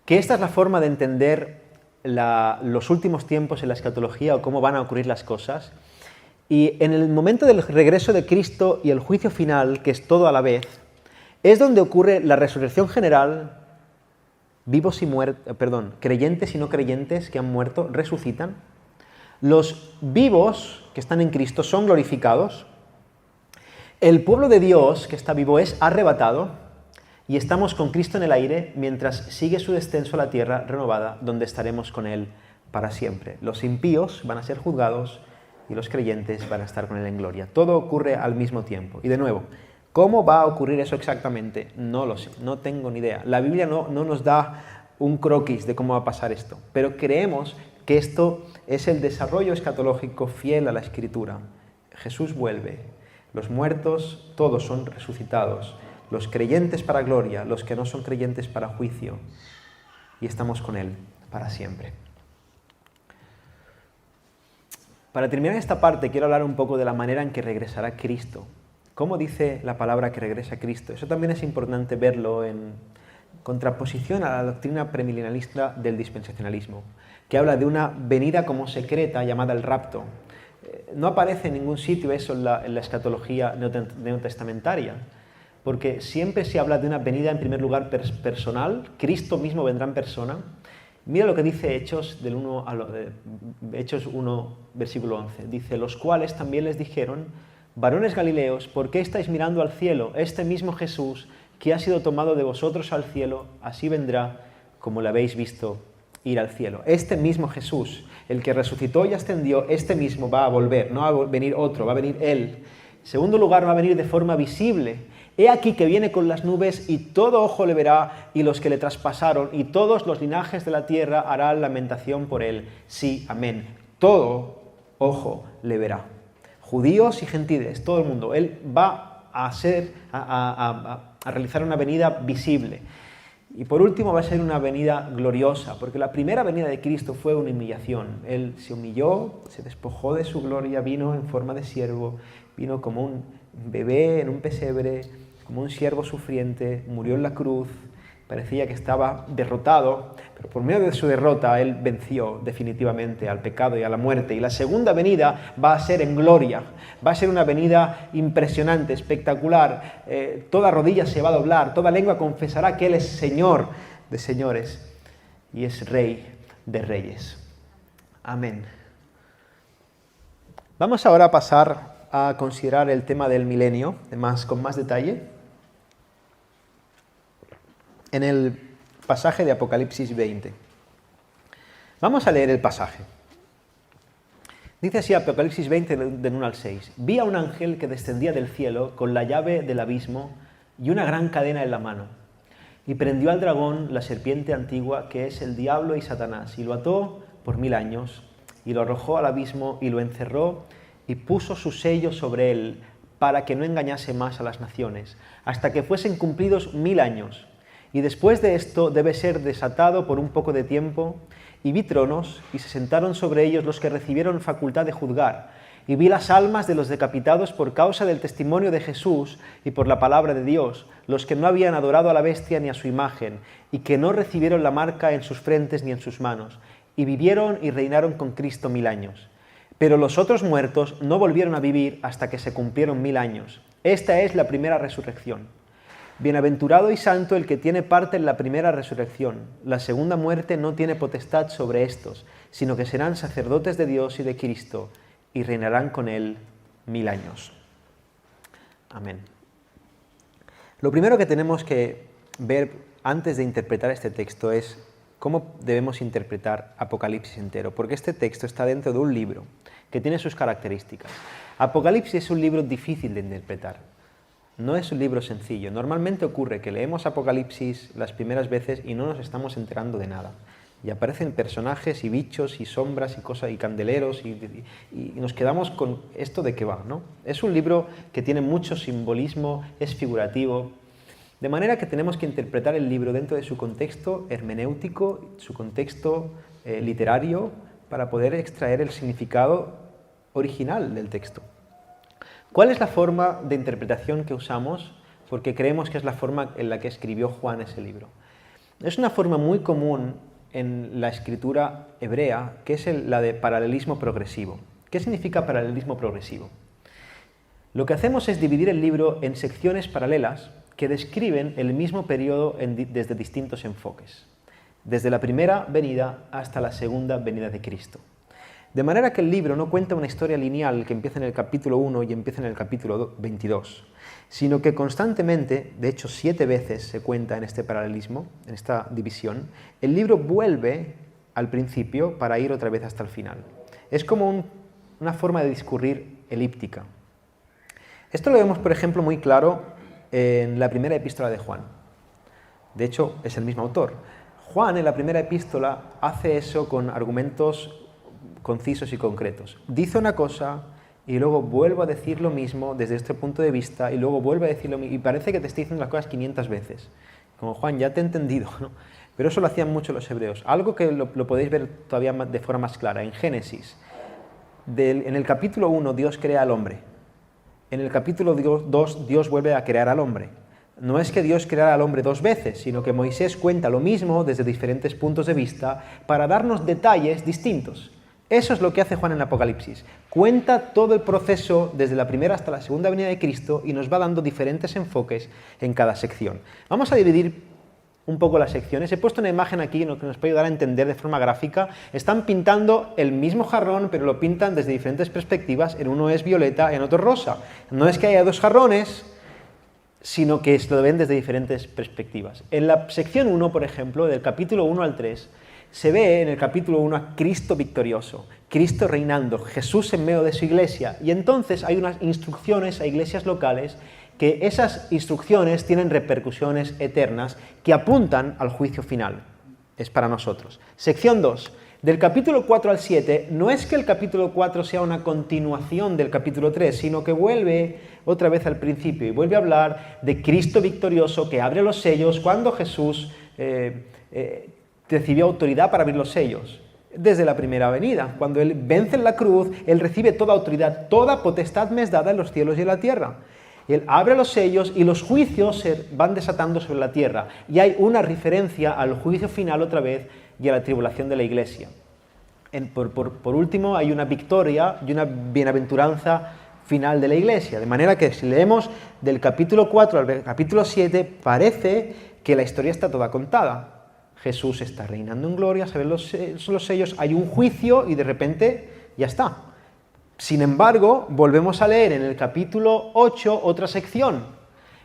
que esta es la forma de entender los últimos tiempos en la escatología o cómo van a ocurrir las cosas. Y en el momento del regreso de Cristo y el juicio final, que es todo a la vez, es donde ocurre la resurrección general. Creyentes y no creyentes que han muerto resucitan. Los vivos que están en Cristo son glorificados. El pueblo de Dios que está vivo es arrebatado y estamos con Cristo en el aire mientras sigue su descenso a la tierra renovada, donde estaremos con Él para siempre. Los impíos van a ser juzgados y los creyentes van a estar con Él en gloria. Todo ocurre al mismo tiempo. Y de nuevo, ¿cómo va a ocurrir eso exactamente? No lo sé, no tengo ni idea. La Biblia no nos da un croquis de cómo va a pasar esto, pero creemos que esto es el desarrollo escatológico fiel a la Escritura. Jesús vuelve, los muertos todos son resucitados, los creyentes para gloria, los que no son creyentes para juicio, y estamos con Él para siempre. Para terminar esta parte, quiero hablar un poco de la manera en que regresará Cristo. ¿Cómo dice la palabra que regresa Cristo? Eso también es importante verlo en contraposición a la doctrina premilenialista del dispensacionalismo, que habla de una venida como secreta llamada el rapto. No aparece en ningún sitio eso en la escatología neotestamentaria, porque siempre se habla de una venida en primer lugar personal. Cristo mismo vendrá en persona. Mira lo que dice Hechos 1, versículo 11. Dice, los cuales también les dijeron, varones galileos, ¿por qué estáis mirando al cielo? Este mismo Jesús, que ha sido tomado de vosotros al cielo, así vendrá como lo habéis visto ir al cielo. Este mismo Jesús, el que resucitó y ascendió, este mismo va a volver, no va a venir otro, va a venir Él. En segundo lugar, va a venir de forma visible. He aquí que viene con las nubes y todo ojo le verá y los que le traspasaron y todos los linajes de la tierra harán lamentación por él. Sí, amén. Todo ojo le verá. Judíos y gentiles, todo el mundo. Él va a realizar una venida visible. Y por último va a ser una venida gloriosa, porque la primera venida de Cristo fue una humillación. Él se humilló, se despojó de su gloria, vino en forma de siervo, vino como un bebé en un pesebre, como un siervo sufriente, murió en la cruz, parecía que estaba derrotado, pero por medio de su derrota Él venció definitivamente al pecado y a la muerte. Y la segunda venida va a ser en gloria, va a ser una venida impresionante, espectacular. Toda rodilla se va a doblar, toda lengua confesará que Él es Señor de señores y es Rey de reyes. Amén. Vamos ahora a pasar a considerar el tema del milenio con más detalle. En el pasaje de Apocalipsis 20. Vamos a leer el pasaje. Dice así Apocalipsis 20, del 1 al 6. Vi a un ángel que descendía del cielo con la llave del abismo y una gran cadena en la mano. Y prendió al dragón, la serpiente antigua, que es el diablo y Satanás, y lo ató por 1000 años, y lo arrojó al abismo y lo encerró, y puso su sello sobre él, para que no engañase más a las naciones, hasta que fuesen cumplidos 1000 años. Y después de esto debe ser desatado por un poco de tiempo, y vi tronos, y se sentaron sobre ellos los que recibieron facultad de juzgar, y vi las almas de los decapitados por causa del testimonio de Jesús y por la palabra de Dios, los que no habían adorado a la bestia ni a su imagen, y que no recibieron la marca en sus frentes ni en sus manos, y vivieron y reinaron con Cristo 1000 años. Pero los otros muertos no volvieron a vivir hasta que se cumplieron 1000 años. Esta es la primera resurrección. Bienaventurado y santo el que tiene parte en la primera resurrección. La segunda muerte no tiene potestad sobre estos, sino que serán sacerdotes de Dios y de Cristo, y reinarán con él 1000 años. Amén. Lo primero que tenemos que ver antes de interpretar este texto es cómo debemos interpretar Apocalipsis entero, porque este texto está dentro de un libro que tiene sus características. Apocalipsis es un libro difícil de interpretar. No es un libro sencillo. Normalmente ocurre que leemos Apocalipsis las primeras veces y no nos estamos enterando de nada. Y aparecen personajes y bichos y sombras y cosas y candeleros y nos quedamos con esto de qué va, ¿no? Es un libro que tiene mucho simbolismo, es figurativo, de manera que tenemos que interpretar el libro dentro de su contexto hermenéutico, su contexto literario, para poder extraer el significado original del texto. ¿Cuál es la forma de interpretación que usamos? Porque creemos que es la forma en la que escribió Juan ese libro. Es una forma muy común en la escritura hebrea, que es la de paralelismo progresivo. ¿Qué significa paralelismo progresivo? Lo que hacemos es dividir el libro en secciones paralelas que describen el mismo periodo desde distintos enfoques, desde la primera venida hasta la segunda venida de Cristo. De manera que el libro no cuenta una historia lineal que empieza en el capítulo 1 y empieza en el capítulo 22, sino que constantemente, de hecho 7 veces se cuenta en este paralelismo, en esta división, el libro vuelve al principio para ir otra vez hasta el final. Es como una forma de discurrir elíptica. Esto lo vemos, por ejemplo, muy claro en la primera epístola de Juan. De hecho, es el mismo autor. Juan, en la primera epístola, hace eso con argumentos concisos y concretos. Dice una cosa y luego vuelvo a decir lo mismo desde este punto de vista y luego vuelve a decir lo mismo y parece que te estoy diciendo las cosas 500 veces. Como Juan, ya te he entendido, ¿no? Pero eso lo hacían mucho los hebreos. Algo que lo podéis ver todavía de forma más clara. En Génesis, en el capítulo 1 Dios crea al hombre. En el capítulo 2 Dios vuelve a crear al hombre. No es que Dios creara al hombre 2 veces, sino que Moisés cuenta lo mismo desde diferentes puntos de vista para darnos detalles distintos. Eso es lo que hace Juan en Apocalipsis. Cuenta todo el proceso desde la primera hasta la segunda venida de Cristo y nos va dando diferentes enfoques en cada sección. Vamos a dividir un poco las secciones. He puesto una imagen aquí que nos puede ayudar a entender de forma gráfica. Están pintando el mismo jarrón, pero lo pintan desde diferentes perspectivas. En uno es violeta, en otro rosa. No es que haya 2 jarrones, sino que lo ven desde diferentes perspectivas. En la sección 1, por ejemplo, del capítulo 1 al 3, se ve en el capítulo 1 a Cristo victorioso, Cristo reinando, Jesús en medio de su iglesia, y entonces hay unas instrucciones a iglesias locales que esas instrucciones tienen repercusiones eternas que apuntan al juicio final. Es para nosotros. Sección 2. Del capítulo 4 al 7, no es que el capítulo 4 sea una continuación del capítulo 3, sino que vuelve otra vez al principio y vuelve a hablar de Cristo victorioso que abre los sellos cuando Jesús recibió autoridad para abrir los sellos? Desde la primera venida. Cuando Él vence en la cruz, Él recibe toda autoridad, toda potestad me es dada en los cielos y en la tierra. Él abre los sellos y los juicios se van desatando sobre la tierra. Y hay una referencia al juicio final otra vez y a la tribulación de la iglesia. Por último, hay una victoria y una bienaventuranza final de la iglesia. De manera que si leemos del capítulo 4 al capítulo 7, parece que la historia está toda contada. Jesús está reinando en gloria, se ven los sellos, hay un juicio y de repente ya está. Sin embargo, volvemos a leer en el capítulo 8 otra sección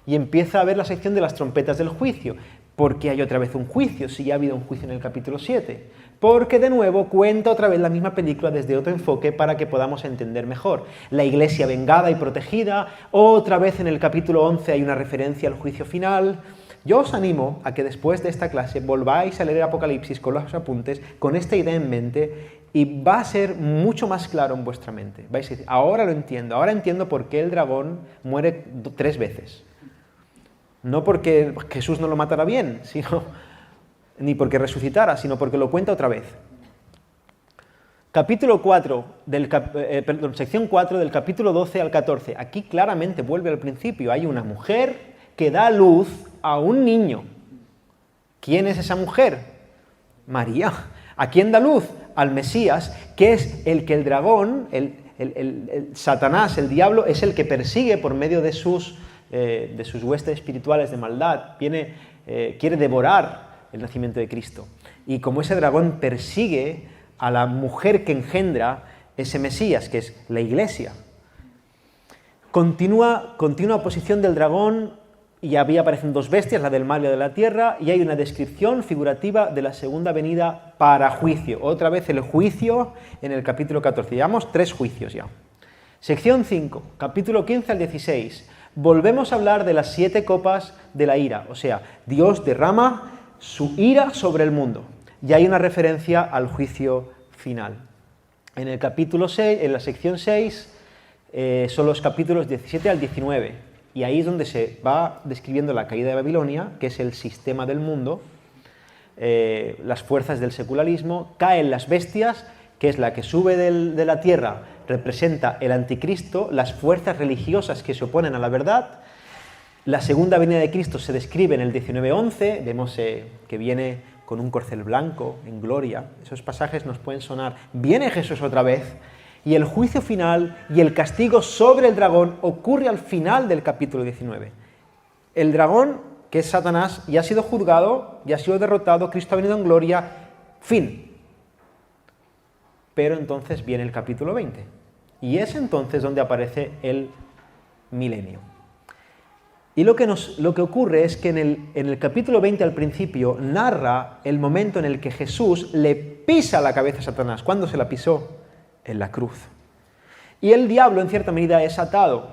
y empieza a ver la sección de las trompetas del juicio. ¿Por qué hay otra vez un juicio si ya ha habido un juicio en el capítulo 7? Porque de nuevo cuenta otra vez la misma película desde otro enfoque para que podamos entender mejor. La iglesia vengada y protegida, otra vez en el capítulo 11 hay una referencia al juicio final. Yo os animo a que después de esta clase volváis a leer Apocalipsis con los apuntes, con esta idea en mente, y va a ser mucho más claro en vuestra mente. Vais a decir, ahora lo entiendo, ahora entiendo por qué el dragón muere 3 veces. No porque Jesús no lo matara bien, ni porque resucitara, sino porque lo cuenta otra vez. Capítulo 4 sección 4 del capítulo 12 al 14. Aquí claramente vuelve al principio. Hay una mujer que da luz a un niño. ¿Quién es esa mujer? María. ¿A quién da luz? Al Mesías, que es el que el dragón, el Satanás, el diablo, es el que persigue por medio de sus huestes espirituales de maldad. Quiere devorar el nacimiento de Cristo. Y como ese dragón persigue a la mujer que engendra ese Mesías, que es la Iglesia. Continua oposición del dragón. Y había aparecen 2 bestias, la del mar y la de la tierra, y hay una descripción figurativa de la segunda venida para juicio. Otra vez el juicio en el capítulo 14. Llevamos 3 juicios ya. Sección 5, capítulo 15 al 16. Volvemos a hablar de las 7 copas de la ira. O sea, Dios derrama su ira sobre el mundo. Y hay una referencia al juicio final. En el capítulo 6, en la sección 6, son los capítulos 17 al 19. Y ahí es donde se va describiendo la caída de Babilonia, que es el sistema del mundo, las fuerzas del secularismo, caen las bestias, que es la que sube de la tierra, representa el anticristo, las fuerzas religiosas que se oponen a la verdad. La segunda venida de Cristo se describe en el 19:11, vemos que viene con un corcel blanco, en gloria. Esos pasajes nos pueden sonar, viene Jesús otra vez. Y el juicio final y el castigo sobre el dragón ocurre al final del capítulo 19. El dragón, que es Satanás, ya ha sido juzgado, ya ha sido derrotado, Cristo ha venido en gloria, fin. Pero entonces viene el capítulo 20. Y es entonces donde aparece el milenio. Y lo que ocurre es que en el capítulo 20 al principio narra el momento en el que Jesús le pisa la cabeza a Satanás. ¿Cuándo se la pisó? En la cruz. Y el diablo en cierta medida es atado.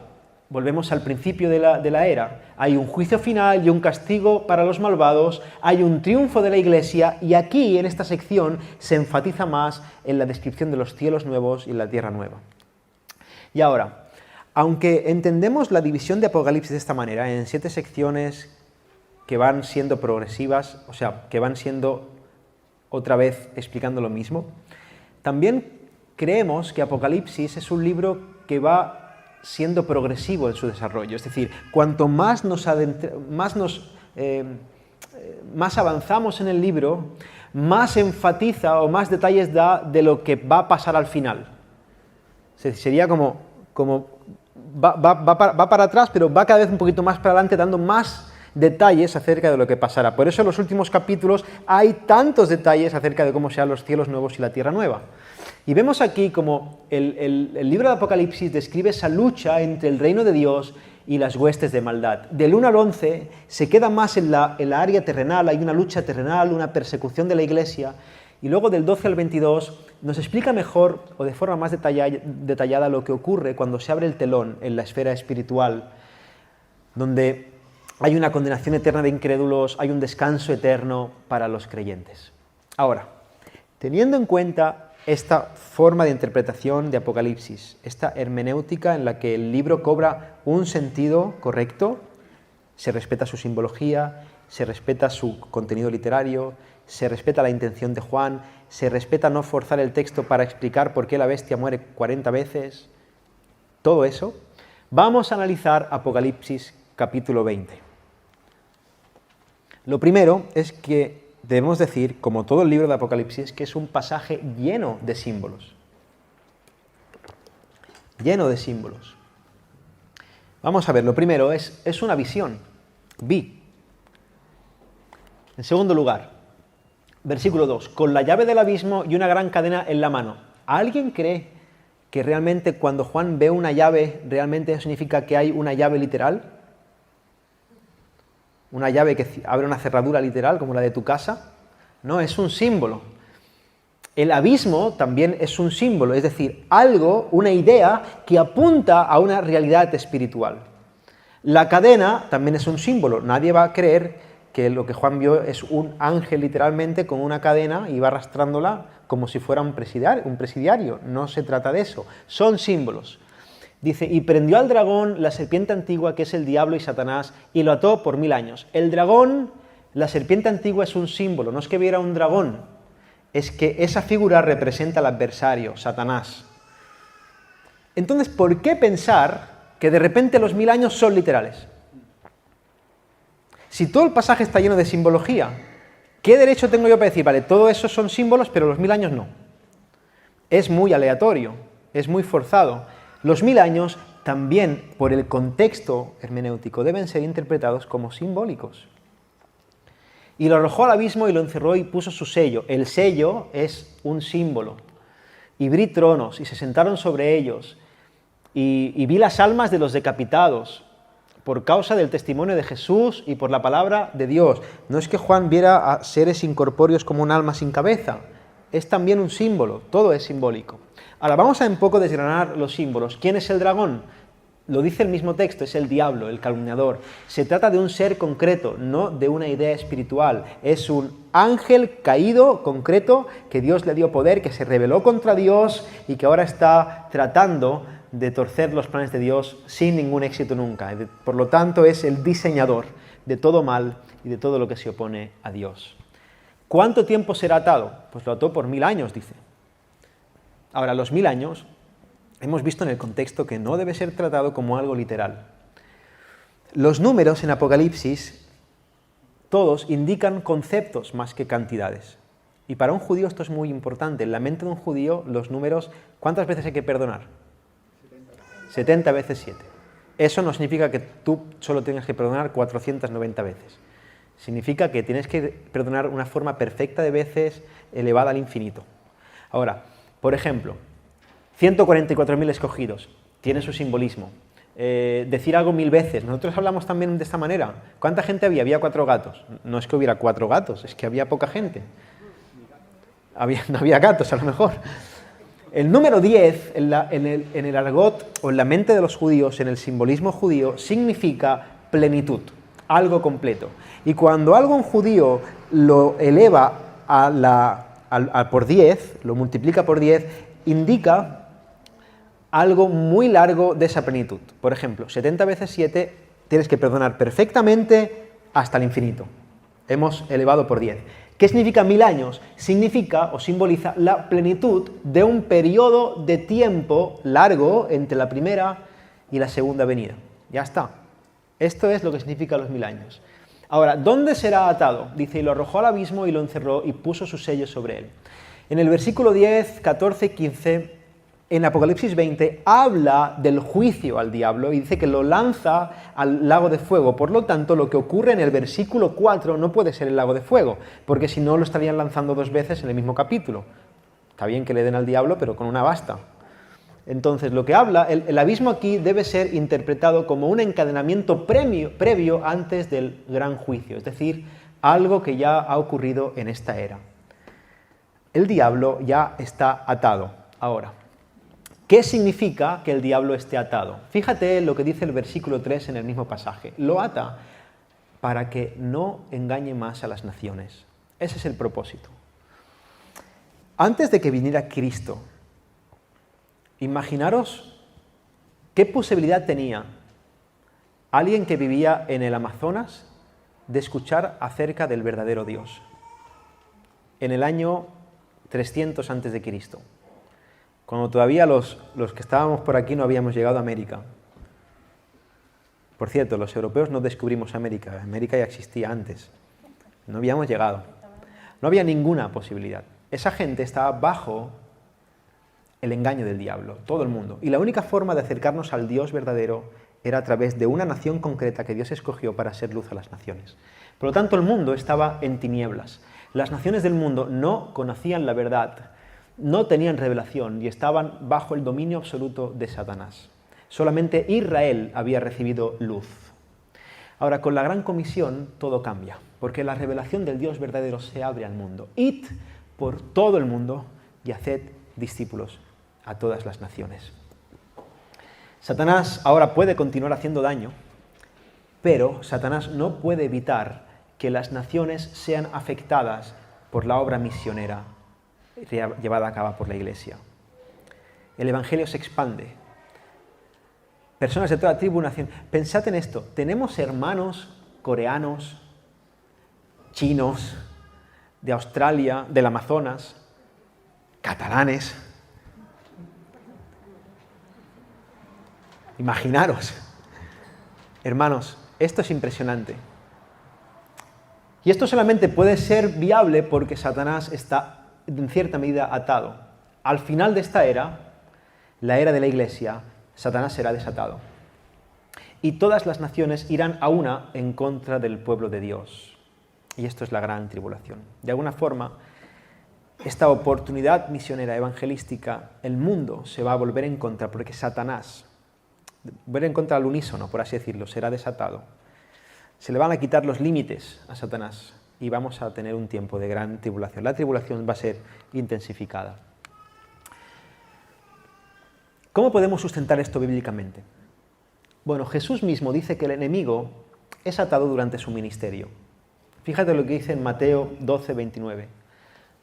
Volvemos al principio de la era. Hay un juicio final y un castigo para los malvados, hay un triunfo de la Iglesia, y aquí en esta sección se enfatiza más en la descripción de los cielos nuevos y la tierra nueva. Y ahora, aunque entendemos la división de Apocalipsis de esta manera, en 7 secciones que van siendo progresivas, o sea, que van siendo otra vez explicando lo mismo, también creemos que Apocalipsis es un libro que va siendo progresivo en su desarrollo. Es decir, cuanto más avanzamos en el libro, más enfatiza o más detalles da de lo que va a pasar al final. Sería como va para atrás, pero va cada vez un poquito más para adelante, dando más detalles acerca de lo que pasará. Por eso en los últimos capítulos hay tantos detalles acerca de cómo serán los cielos nuevos y la tierra nueva. Y vemos aquí como el libro de Apocalipsis describe esa lucha entre el reino de Dios y las huestes de maldad. Del 1 al 11 se queda más en la área terrenal, hay una lucha terrenal, una persecución de la Iglesia, y luego del 12 al 22 nos explica mejor o de forma más detallada lo que ocurre cuando se abre el telón en la esfera espiritual, donde hay una condenación eterna de incrédulos, hay un descanso eterno para los creyentes. Ahora, teniendo en cuenta esta forma de interpretación de Apocalipsis, esta hermenéutica en la que el libro cobra un sentido correcto, Se respeta su simbología, se respeta su contenido literario, se respeta la intención de Juan, se respeta no forzar el texto para explicar por qué la bestia muere 40 veces. Todo eso. Vamos a analizar Apocalipsis capítulo 20. Lo primero es que debemos decir, como todo el libro de Apocalipsis, que es un pasaje lleno de símbolos. Lleno de símbolos. Vamos a ver, lo primero es una visión. Vi. En segundo lugar, versículo 2, con la llave del abismo y una gran cadena en la mano. ¿Alguien cree que realmente cuando Juan ve una llave, realmente eso significa que hay una llave literal? ¿Una llave que abre una cerradura literal como la de tu casa? No, es un símbolo. El abismo también es un símbolo, es decir, algo, una idea que apunta a una realidad espiritual. La cadena también es un símbolo. Nadie va a creer que lo que Juan vio es un ángel literalmente con una cadena y va arrastrándola como si fuera un presidiario. No se trata de eso. Son símbolos. Dice, y prendió al dragón, la serpiente antigua, que es el diablo y Satanás, y lo ató por 1000 años. El dragón, la serpiente antigua, es un símbolo. No es que viera un dragón, es que esa figura representa al adversario, Satanás. Entonces, ¿por qué pensar que de repente los 1000 años son literales? Si todo el pasaje está lleno de simbología, ¿qué derecho tengo yo para decir, vale, todo eso son símbolos, pero los 1000 años no? Es muy aleatorio, es muy forzado. Los 1000 años también, por el contexto hermenéutico, deben ser interpretados como simbólicos. Y lo arrojó al abismo y lo encerró y puso su sello. El sello es un símbolo. Y vi tronos y se sentaron sobre ellos. Y vi las almas de los decapitados por causa del testimonio de Jesús y por la palabra de Dios. No es que Juan viera a seres incorpóreos como un alma sin cabeza. Es también un símbolo. Todo es simbólico. Ahora vamos a un poco desgranar los símbolos. ¿Quién es el dragón? Lo dice el mismo texto, es el diablo, el calumniador. Se trata de un ser concreto, no de una idea espiritual. Es un ángel caído, concreto, que Dios le dio poder, que se rebeló contra Dios y que ahora está tratando de torcer los planes de Dios sin ningún éxito nunca. Por lo tanto, es el diseñador de todo mal y de todo lo que se opone a Dios. ¿Cuánto tiempo será atado? Pues lo ató por 1000 años, dice. Ahora, los 1000 años hemos visto en el contexto que no debe ser tratado como algo literal. Los números en Apocalipsis, todos indican conceptos más que cantidades. Y para un judío esto es muy importante. En la mente de un judío, los números, ¿cuántas veces hay que perdonar? 70 veces 7. Eso no significa que tú solo tengas que perdonar 490 veces. Significa que tienes que perdonar una forma perfecta de veces elevada al infinito. Ahora, por ejemplo, 144.000 escogidos, tiene su simbolismo. Decir algo 1000 veces, nosotros hablamos también de esta manera. ¿Cuánta gente había? Había 4 gatos. No es que hubiera 4 gatos, es que había poca gente. No había gatos, a lo mejor. El número 10, en el argot o en la mente de los judíos, en el simbolismo judío, significa plenitud, algo completo. Y cuando algo un judío lo eleva por 10, lo multiplica por 10, indica algo muy largo de esa plenitud. Por ejemplo, 70 veces 7 tienes que perdonar perfectamente hasta el infinito. Hemos elevado por 10. ¿Qué significa 1000 años? Significa o simboliza la plenitud de un periodo de tiempo largo entre la primera y la segunda venida. Ya está. Esto es lo que significa los 1000 años. Ahora, ¿dónde será atado? Dice, y lo arrojó al abismo y lo encerró y puso su sello sobre él. En el versículo 10, 14 y 15, en Apocalipsis 20, habla del juicio al diablo y dice que lo lanza al lago de fuego. Por lo tanto, lo que ocurre en el versículo 4 no puede ser el lago de fuego, porque si no lo estarían lanzando 2 veces en el mismo capítulo. Está bien que le den al diablo, pero con una basta. Entonces, lo que habla, el abismo aquí debe ser interpretado como un encadenamiento previo antes del gran juicio, es decir, algo que ya ha ocurrido en esta era. El diablo ya está atado. Ahora, ¿qué significa que el diablo esté atado? Fíjate lo que dice el versículo 3 en el mismo pasaje. Lo ata para que no engañe más a las naciones. Ese es el propósito. Antes de que viniera Cristo, imaginaros qué posibilidad tenía alguien que vivía en el Amazonas, de escuchar acerca del verdadero Dios. En el año 300 a.C., cuando todavía los que estábamos por aquí no habíamos llegado a América. Por cierto, los europeos no descubrimos América, América ya existía antes, no habíamos llegado, no había ninguna posibilidad. Esa gente estaba bajo el engaño del diablo, todo el mundo, y la única forma de acercarnos al Dios verdadero era a través de una nación concreta que Dios escogió para ser luz a las naciones. Por lo tanto, el mundo estaba en tinieblas. Las naciones del mundo no conocían la verdad, no tenían revelación y estaban bajo el dominio absoluto de Satanás. Solamente Israel había recibido luz. Ahora, con la gran comisión todo cambia, porque la revelación del Dios verdadero se abre al mundo. Id por todo el mundo y haced discípulos a todas las naciones. Satanás ahora puede continuar haciendo daño, pero Satanás no puede evitar que las naciones sean afectadas por la obra misionera llevada a cabo por la Iglesia. El Evangelio se expande. Personas de toda tribu, nación. Pensad en esto. Tenemos hermanos coreanos, chinos, de Australia, del Amazonas, catalanes. Imaginaros. Hermanos, esto es impresionante. Y esto solamente puede ser viable porque Satanás está en cierta medida atado. Al final de esta era, la era de la Iglesia, Satanás será desatado. Y todas las naciones irán a una en contra del pueblo de Dios. Y esto es la gran tribulación. De alguna forma, esta oportunidad misionera evangelística, el mundo se va a volver en contra porque Satanás, volver en contra al unísono, por así decirlo, será desatado. Se le van a quitar los límites a Satanás y vamos a tener un tiempo de gran tribulación. La tribulación va a ser intensificada. ¿Cómo podemos sustentar esto bíblicamente? Bueno, Jesús mismo dice que el enemigo es atado durante su ministerio. Fíjate lo que dice en Mateo 12, 29.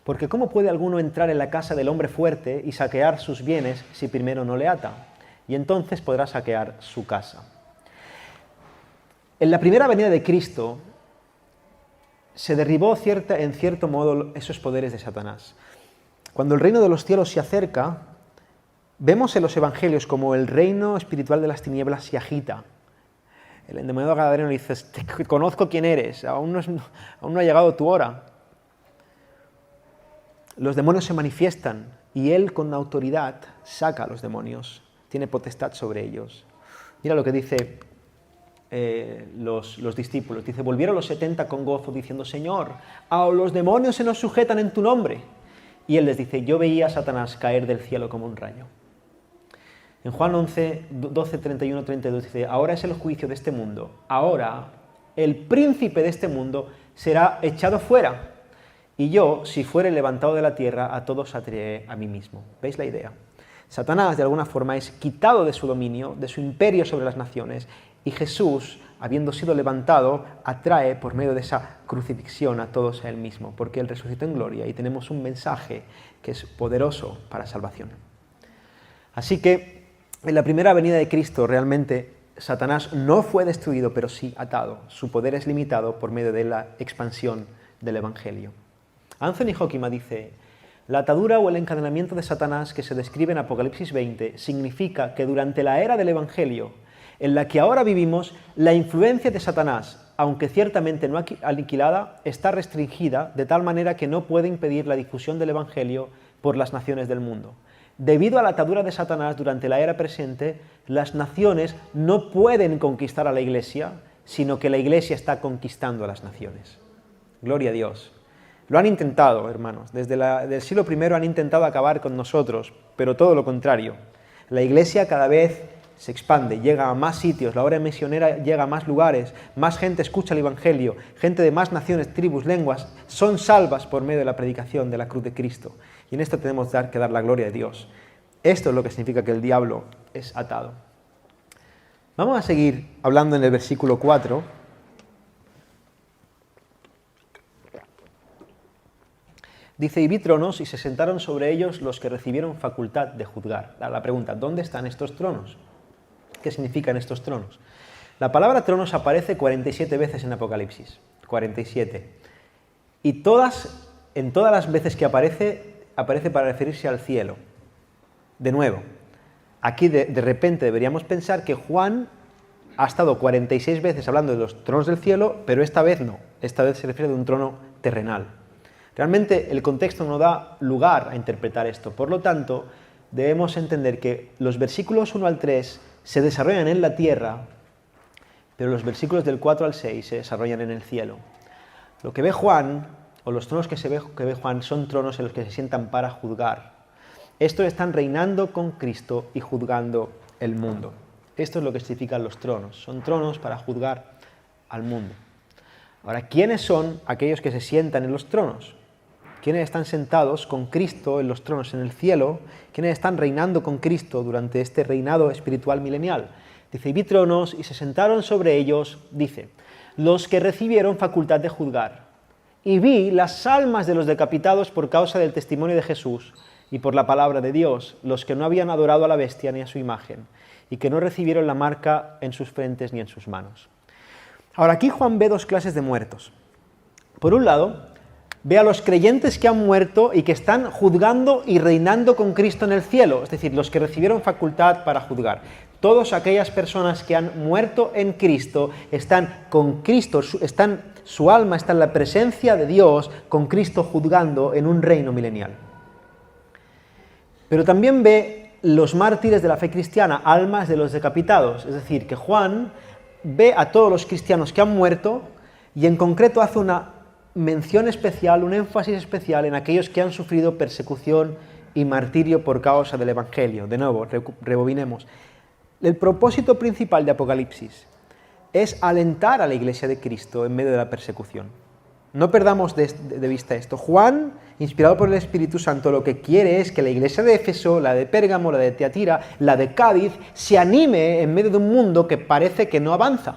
Porque ¿cómo puede alguno entrar en la casa del hombre fuerte y saquear sus bienes si primero no le ata? Y entonces podrá saquear su casa. En la primera venida de Cristo se derribó en cierto modo esos poderes de Satanás. Cuando el reino de los cielos se acerca, vemos en los evangelios como el reino espiritual de las tinieblas se agita. El endemoniado gadareno le dice, te conozco quién eres, aún no ha llegado tu hora. Los demonios se manifiestan y él con autoridad saca a los demonios, tiene potestad sobre ellos. Mira lo que dice los discípulos, dice, volvieron los 70 con gozo diciendo, Señor, a los demonios se nos sujetan en tu nombre. Y él les dice, yo veía a Satanás caer del cielo como un rayo. En Juan 11, 12, 31, 32 dice, ahora es el juicio de este mundo, ahora el príncipe de este mundo será echado fuera, y yo, si fuere levantado de la tierra, a todos atraeré a mí mismo. ¿Veis la idea? Satanás, de alguna forma, es quitado de su dominio, de su imperio sobre las naciones, y Jesús, habiendo sido levantado, atrae por medio de esa crucifixión a todos a él mismo, porque él resucitó en gloria y tenemos un mensaje que es poderoso para salvación. Así que, en la primera venida de Cristo, realmente, Satanás no fue destruido, pero sí atado. Su poder es limitado por medio de la expansión del Evangelio. Anthony Hockima dice, la atadura o el encadenamiento de Satanás que se describe en Apocalipsis 20 significa que durante la era del Evangelio, en la que ahora vivimos, la influencia de Satanás, aunque ciertamente no aniquilada, está restringida de tal manera que no puede impedir la difusión del Evangelio por las naciones del mundo. Debido a la atadura de Satanás durante la era presente, las naciones no pueden conquistar a la Iglesia, sino que la Iglesia está conquistando a las naciones. Gloria a Dios. Lo han intentado, hermanos. Desde el siglo I han intentado acabar con nosotros, pero todo lo contrario. La Iglesia cada vez se expande, llega a más sitios, la obra misionera llega a más lugares, más gente escucha el Evangelio, gente de más naciones, tribus, lenguas, son salvas por medio de la predicación de la cruz de Cristo. Y en esto tenemos que dar la gloria de Dios. Esto es lo que significa que el diablo es atado. Vamos a seguir hablando en el versículo 4. Dice, y vi tronos y se sentaron sobre ellos los que recibieron facultad de juzgar. La pregunta, ¿dónde están estos tronos? ¿Qué significan estos tronos? La palabra tronos aparece 47 veces en Apocalipsis, 47. Y en todas las veces que aparece para referirse al cielo. De nuevo, aquí de repente deberíamos pensar que Juan ha estado 46 veces hablando de los tronos del cielo, pero esta vez no, esta vez se refiere a un trono terrenal. Realmente el contexto no da lugar a interpretar esto, por lo tanto, debemos entender que los versículos 1 al 3 se desarrollan en la tierra, pero los versículos del 4 al 6 se desarrollan en el cielo. Lo que ve Juan, o los tronos que ve Juan, son tronos en los que se sientan para juzgar. Estos están reinando con Cristo y juzgando el mundo. Esto es lo que significan los tronos. Son tronos para juzgar al mundo. Ahora, ¿quiénes son aquellos que se sientan en los tronos? ¿Quiénes están sentados con Cristo en los tronos en el cielo? ¿Quiénes están reinando con Cristo durante este reinado espiritual milenial? Dice, y vi tronos y se sentaron sobre ellos, dice, los que recibieron facultad de juzgar. Y vi las almas de los decapitados por causa del testimonio de Jesús y por la palabra de Dios, los que no habían adorado a la bestia ni a su imagen, y que no recibieron la marca en sus frentes ni en sus manos. Ahora, aquí Juan ve dos clases de muertos. Por un lado, ve a los creyentes que han muerto y que están juzgando y reinando con Cristo en el cielo, es decir, los que recibieron facultad para juzgar. Todas aquellas personas que han muerto en Cristo están con Cristo, su alma está en la presencia de Dios, con Cristo juzgando en un reino milenial. Pero también ve los mártires de la fe cristiana, almas de los decapitados, es decir, que Juan ve a todos los cristianos que han muerto y en concreto hace una mención especial, un énfasis especial en aquellos que han sufrido persecución y martirio por causa del Evangelio. De nuevo, rebobinemos. El propósito principal de Apocalipsis es alentar a la Iglesia de Cristo en medio de la persecución. No perdamos de vista esto. Juan, inspirado por el Espíritu Santo, lo que quiere es que la iglesia de Éfeso, la de Pérgamo, la de Tiatira, la de Cádiz, se anime en medio de un mundo que parece que no avanza.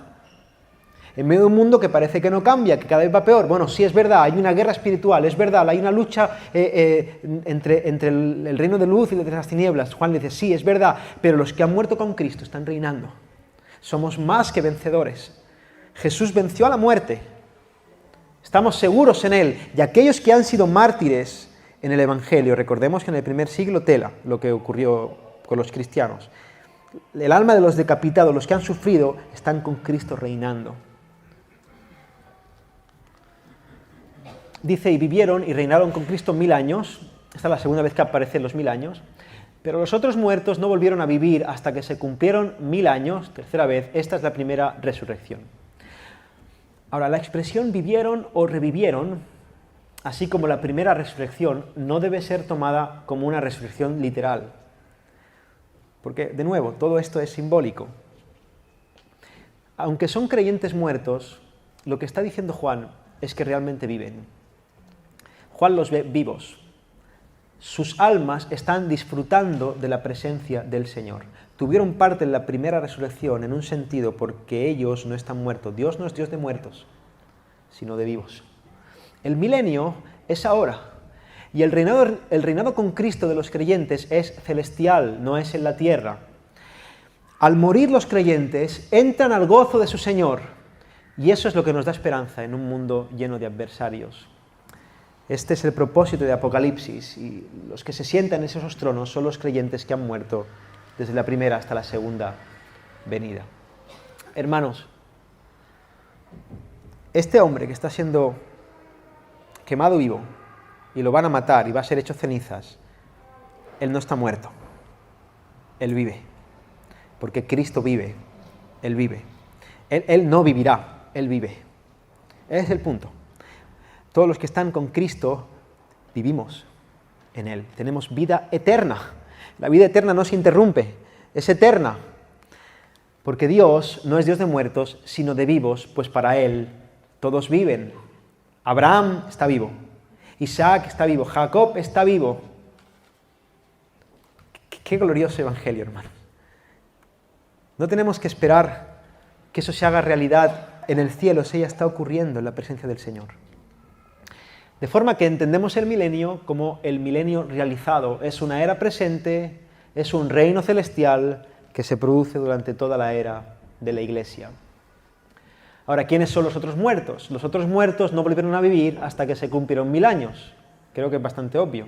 En medio de un mundo que parece que no cambia, que cada vez va peor. Bueno, sí es verdad, hay una guerra espiritual, es verdad, hay una lucha entre el reino de luz y de las tinieblas. Juan le dice, sí, es verdad, pero los que han muerto con Cristo están reinando. Somos más que vencedores. Jesús venció a la muerte. Estamos seguros en Él. Y aquellos que han sido mártires en el Evangelio, recordemos que en el primer siglo tela lo que ocurrió con los cristianos. El alma de los decapitados, los que han sufrido, están con Cristo reinando. Dice, y vivieron y reinaron con Cristo 1000 años. Esta es la segunda vez que aparecen los 1000 años. Pero los otros muertos no volvieron a vivir hasta que se cumplieron 1000 años, tercera vez. Esta es la primera resurrección. Ahora, la expresión vivieron o revivieron, así como la primera resurrección, no debe ser tomada como una resurrección literal. Porque, de nuevo, todo esto es simbólico. Aunque son creyentes muertos, lo que está diciendo Juan es que realmente viven. Juan los ve vivos. Sus almas están disfrutando de la presencia del Señor. Tuvieron parte en la primera resurrección en un sentido porque ellos no están muertos. Dios no es Dios de muertos, sino de vivos. El milenio es ahora. Y el reinado con Cristo de los creyentes es celestial, no es en la tierra. Al morir los creyentes, entran al gozo de su Señor. Y eso es lo que nos da esperanza en un mundo lleno de adversarios. Este es el propósito de Apocalipsis, y los que se sientan en esos tronos son los creyentes que han muerto desde la primera hasta la segunda venida. Hermanos, este hombre que está siendo quemado vivo, y lo van a matar y va a ser hecho cenizas, él no está muerto, él vive, porque Cristo vive, él vive. Él no vivirá, él vive. Ese es el punto. Todos los que están con Cristo vivimos en Él. Tenemos vida eterna. La vida eterna no se interrumpe, es eterna. Porque Dios no es Dios de muertos, sino de vivos, pues para Él todos viven. Abraham está vivo, Isaac está vivo, Jacob está vivo. Qué glorioso evangelio, hermanos. No tenemos que esperar que eso se haga realidad en el cielo, eso ya está ocurriendo en la presencia del Señor. De forma que entendemos el milenio como el milenio realizado. Es una era presente, es un reino celestial que se produce durante toda la era de la Iglesia. Ahora, ¿quiénes son los otros muertos? Los otros muertos no volvieron a vivir hasta que se cumplieron 1000 años. Creo que es bastante obvio.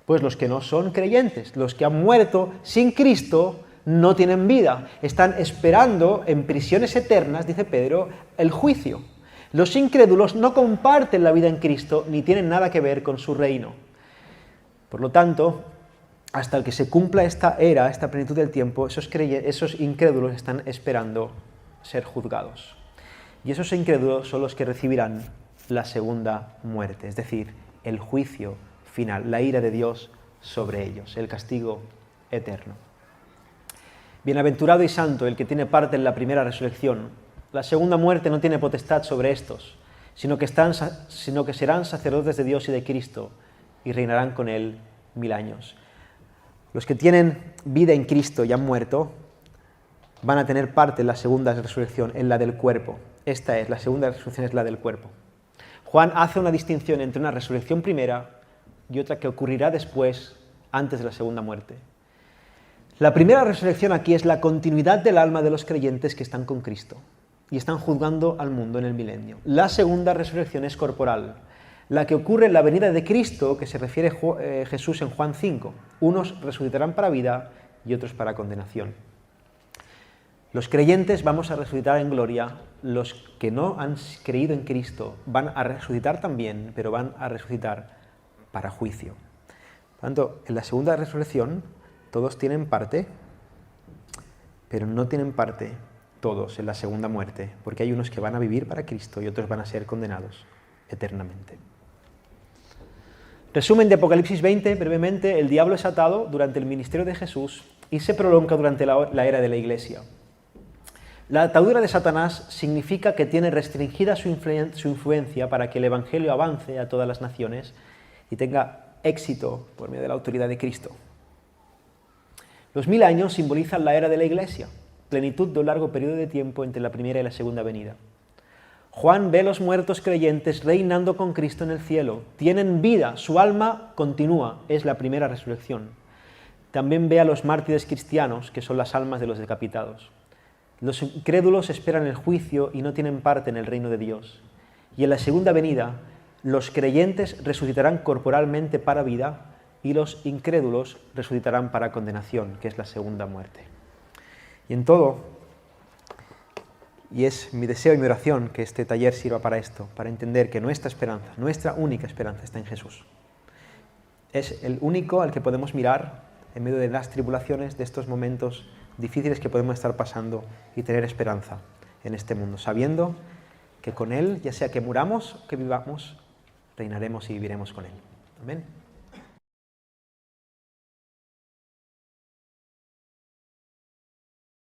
Pues los que no son creyentes, los que han muerto sin Cristo, no tienen vida. Están esperando en prisiones eternas, dice Pedro, el juicio. Los incrédulos no comparten la vida en Cristo ni tienen nada que ver con su reino. Por lo tanto, hasta el que se cumpla esta era, esta plenitud del tiempo, esos incrédulos están esperando ser juzgados. Y esos incrédulos son los que recibirán la segunda muerte, es decir, el juicio final, la ira de Dios sobre ellos, el castigo eterno. Bienaventurado y santo el que tiene parte en la primera resurrección. La segunda muerte no tiene potestad sobre estos, sino que serán sacerdotes de Dios y de Cristo y reinarán con Él 1000 años. Los que tienen vida en Cristo y han muerto van a tener parte en la segunda resurrección, en la del cuerpo. Esta es, la segunda resurrección es la del cuerpo. Juan hace una distinción entre una resurrección primera y otra que ocurrirá después, antes de la segunda muerte. La primera resurrección aquí es la continuidad del alma de los creyentes que están con Cristo y están juzgando al mundo en el milenio. La segunda resurrección es corporal, la que ocurre en la venida de Cristo, que se refiere Jesús en Juan 5. Unos resucitarán para vida y otros para condenación. Los creyentes vamos a resucitar en gloria, los que no han creído en Cristo van a resucitar también, pero van a resucitar para juicio. Por lo tanto, en la segunda resurrección todos tienen parte, pero no tienen parte todos en la segunda muerte, porque hay unos que van a vivir para Cristo y otros van a ser condenados eternamente. Resumen de Apocalipsis 20, brevemente: el diablo es atado durante el ministerio de Jesús y se prolonga durante la era de la Iglesia. La atadura de Satanás significa que tiene restringida su influencia para que el Evangelio avance a todas las naciones y tenga éxito por medio de la autoridad de Cristo. Los 1000 años simbolizan la era de la Iglesia, plenitud de un largo periodo de tiempo entre la primera y la segunda venida. Juan ve a los muertos creyentes reinando con Cristo en el cielo. Tienen vida, su alma continúa, es la primera resurrección. También ve a los mártires cristianos, que son las almas de los decapitados. Los incrédulos esperan el juicio y no tienen parte en el reino de Dios. Y en la segunda venida, los creyentes resucitarán corporalmente para vida y los incrédulos resucitarán para condenación, que es la segunda muerte. Y en todo, y es mi deseo y mi oración que este taller sirva para esto, para entender que nuestra esperanza, nuestra única esperanza está en Jesús. Es el único al que podemos mirar en medio de las tribulaciones, de estos momentos difíciles que podemos estar pasando, y tener esperanza en este mundo, sabiendo que con Él, ya sea que muramos o que vivamos, reinaremos y viviremos con Él. Amén.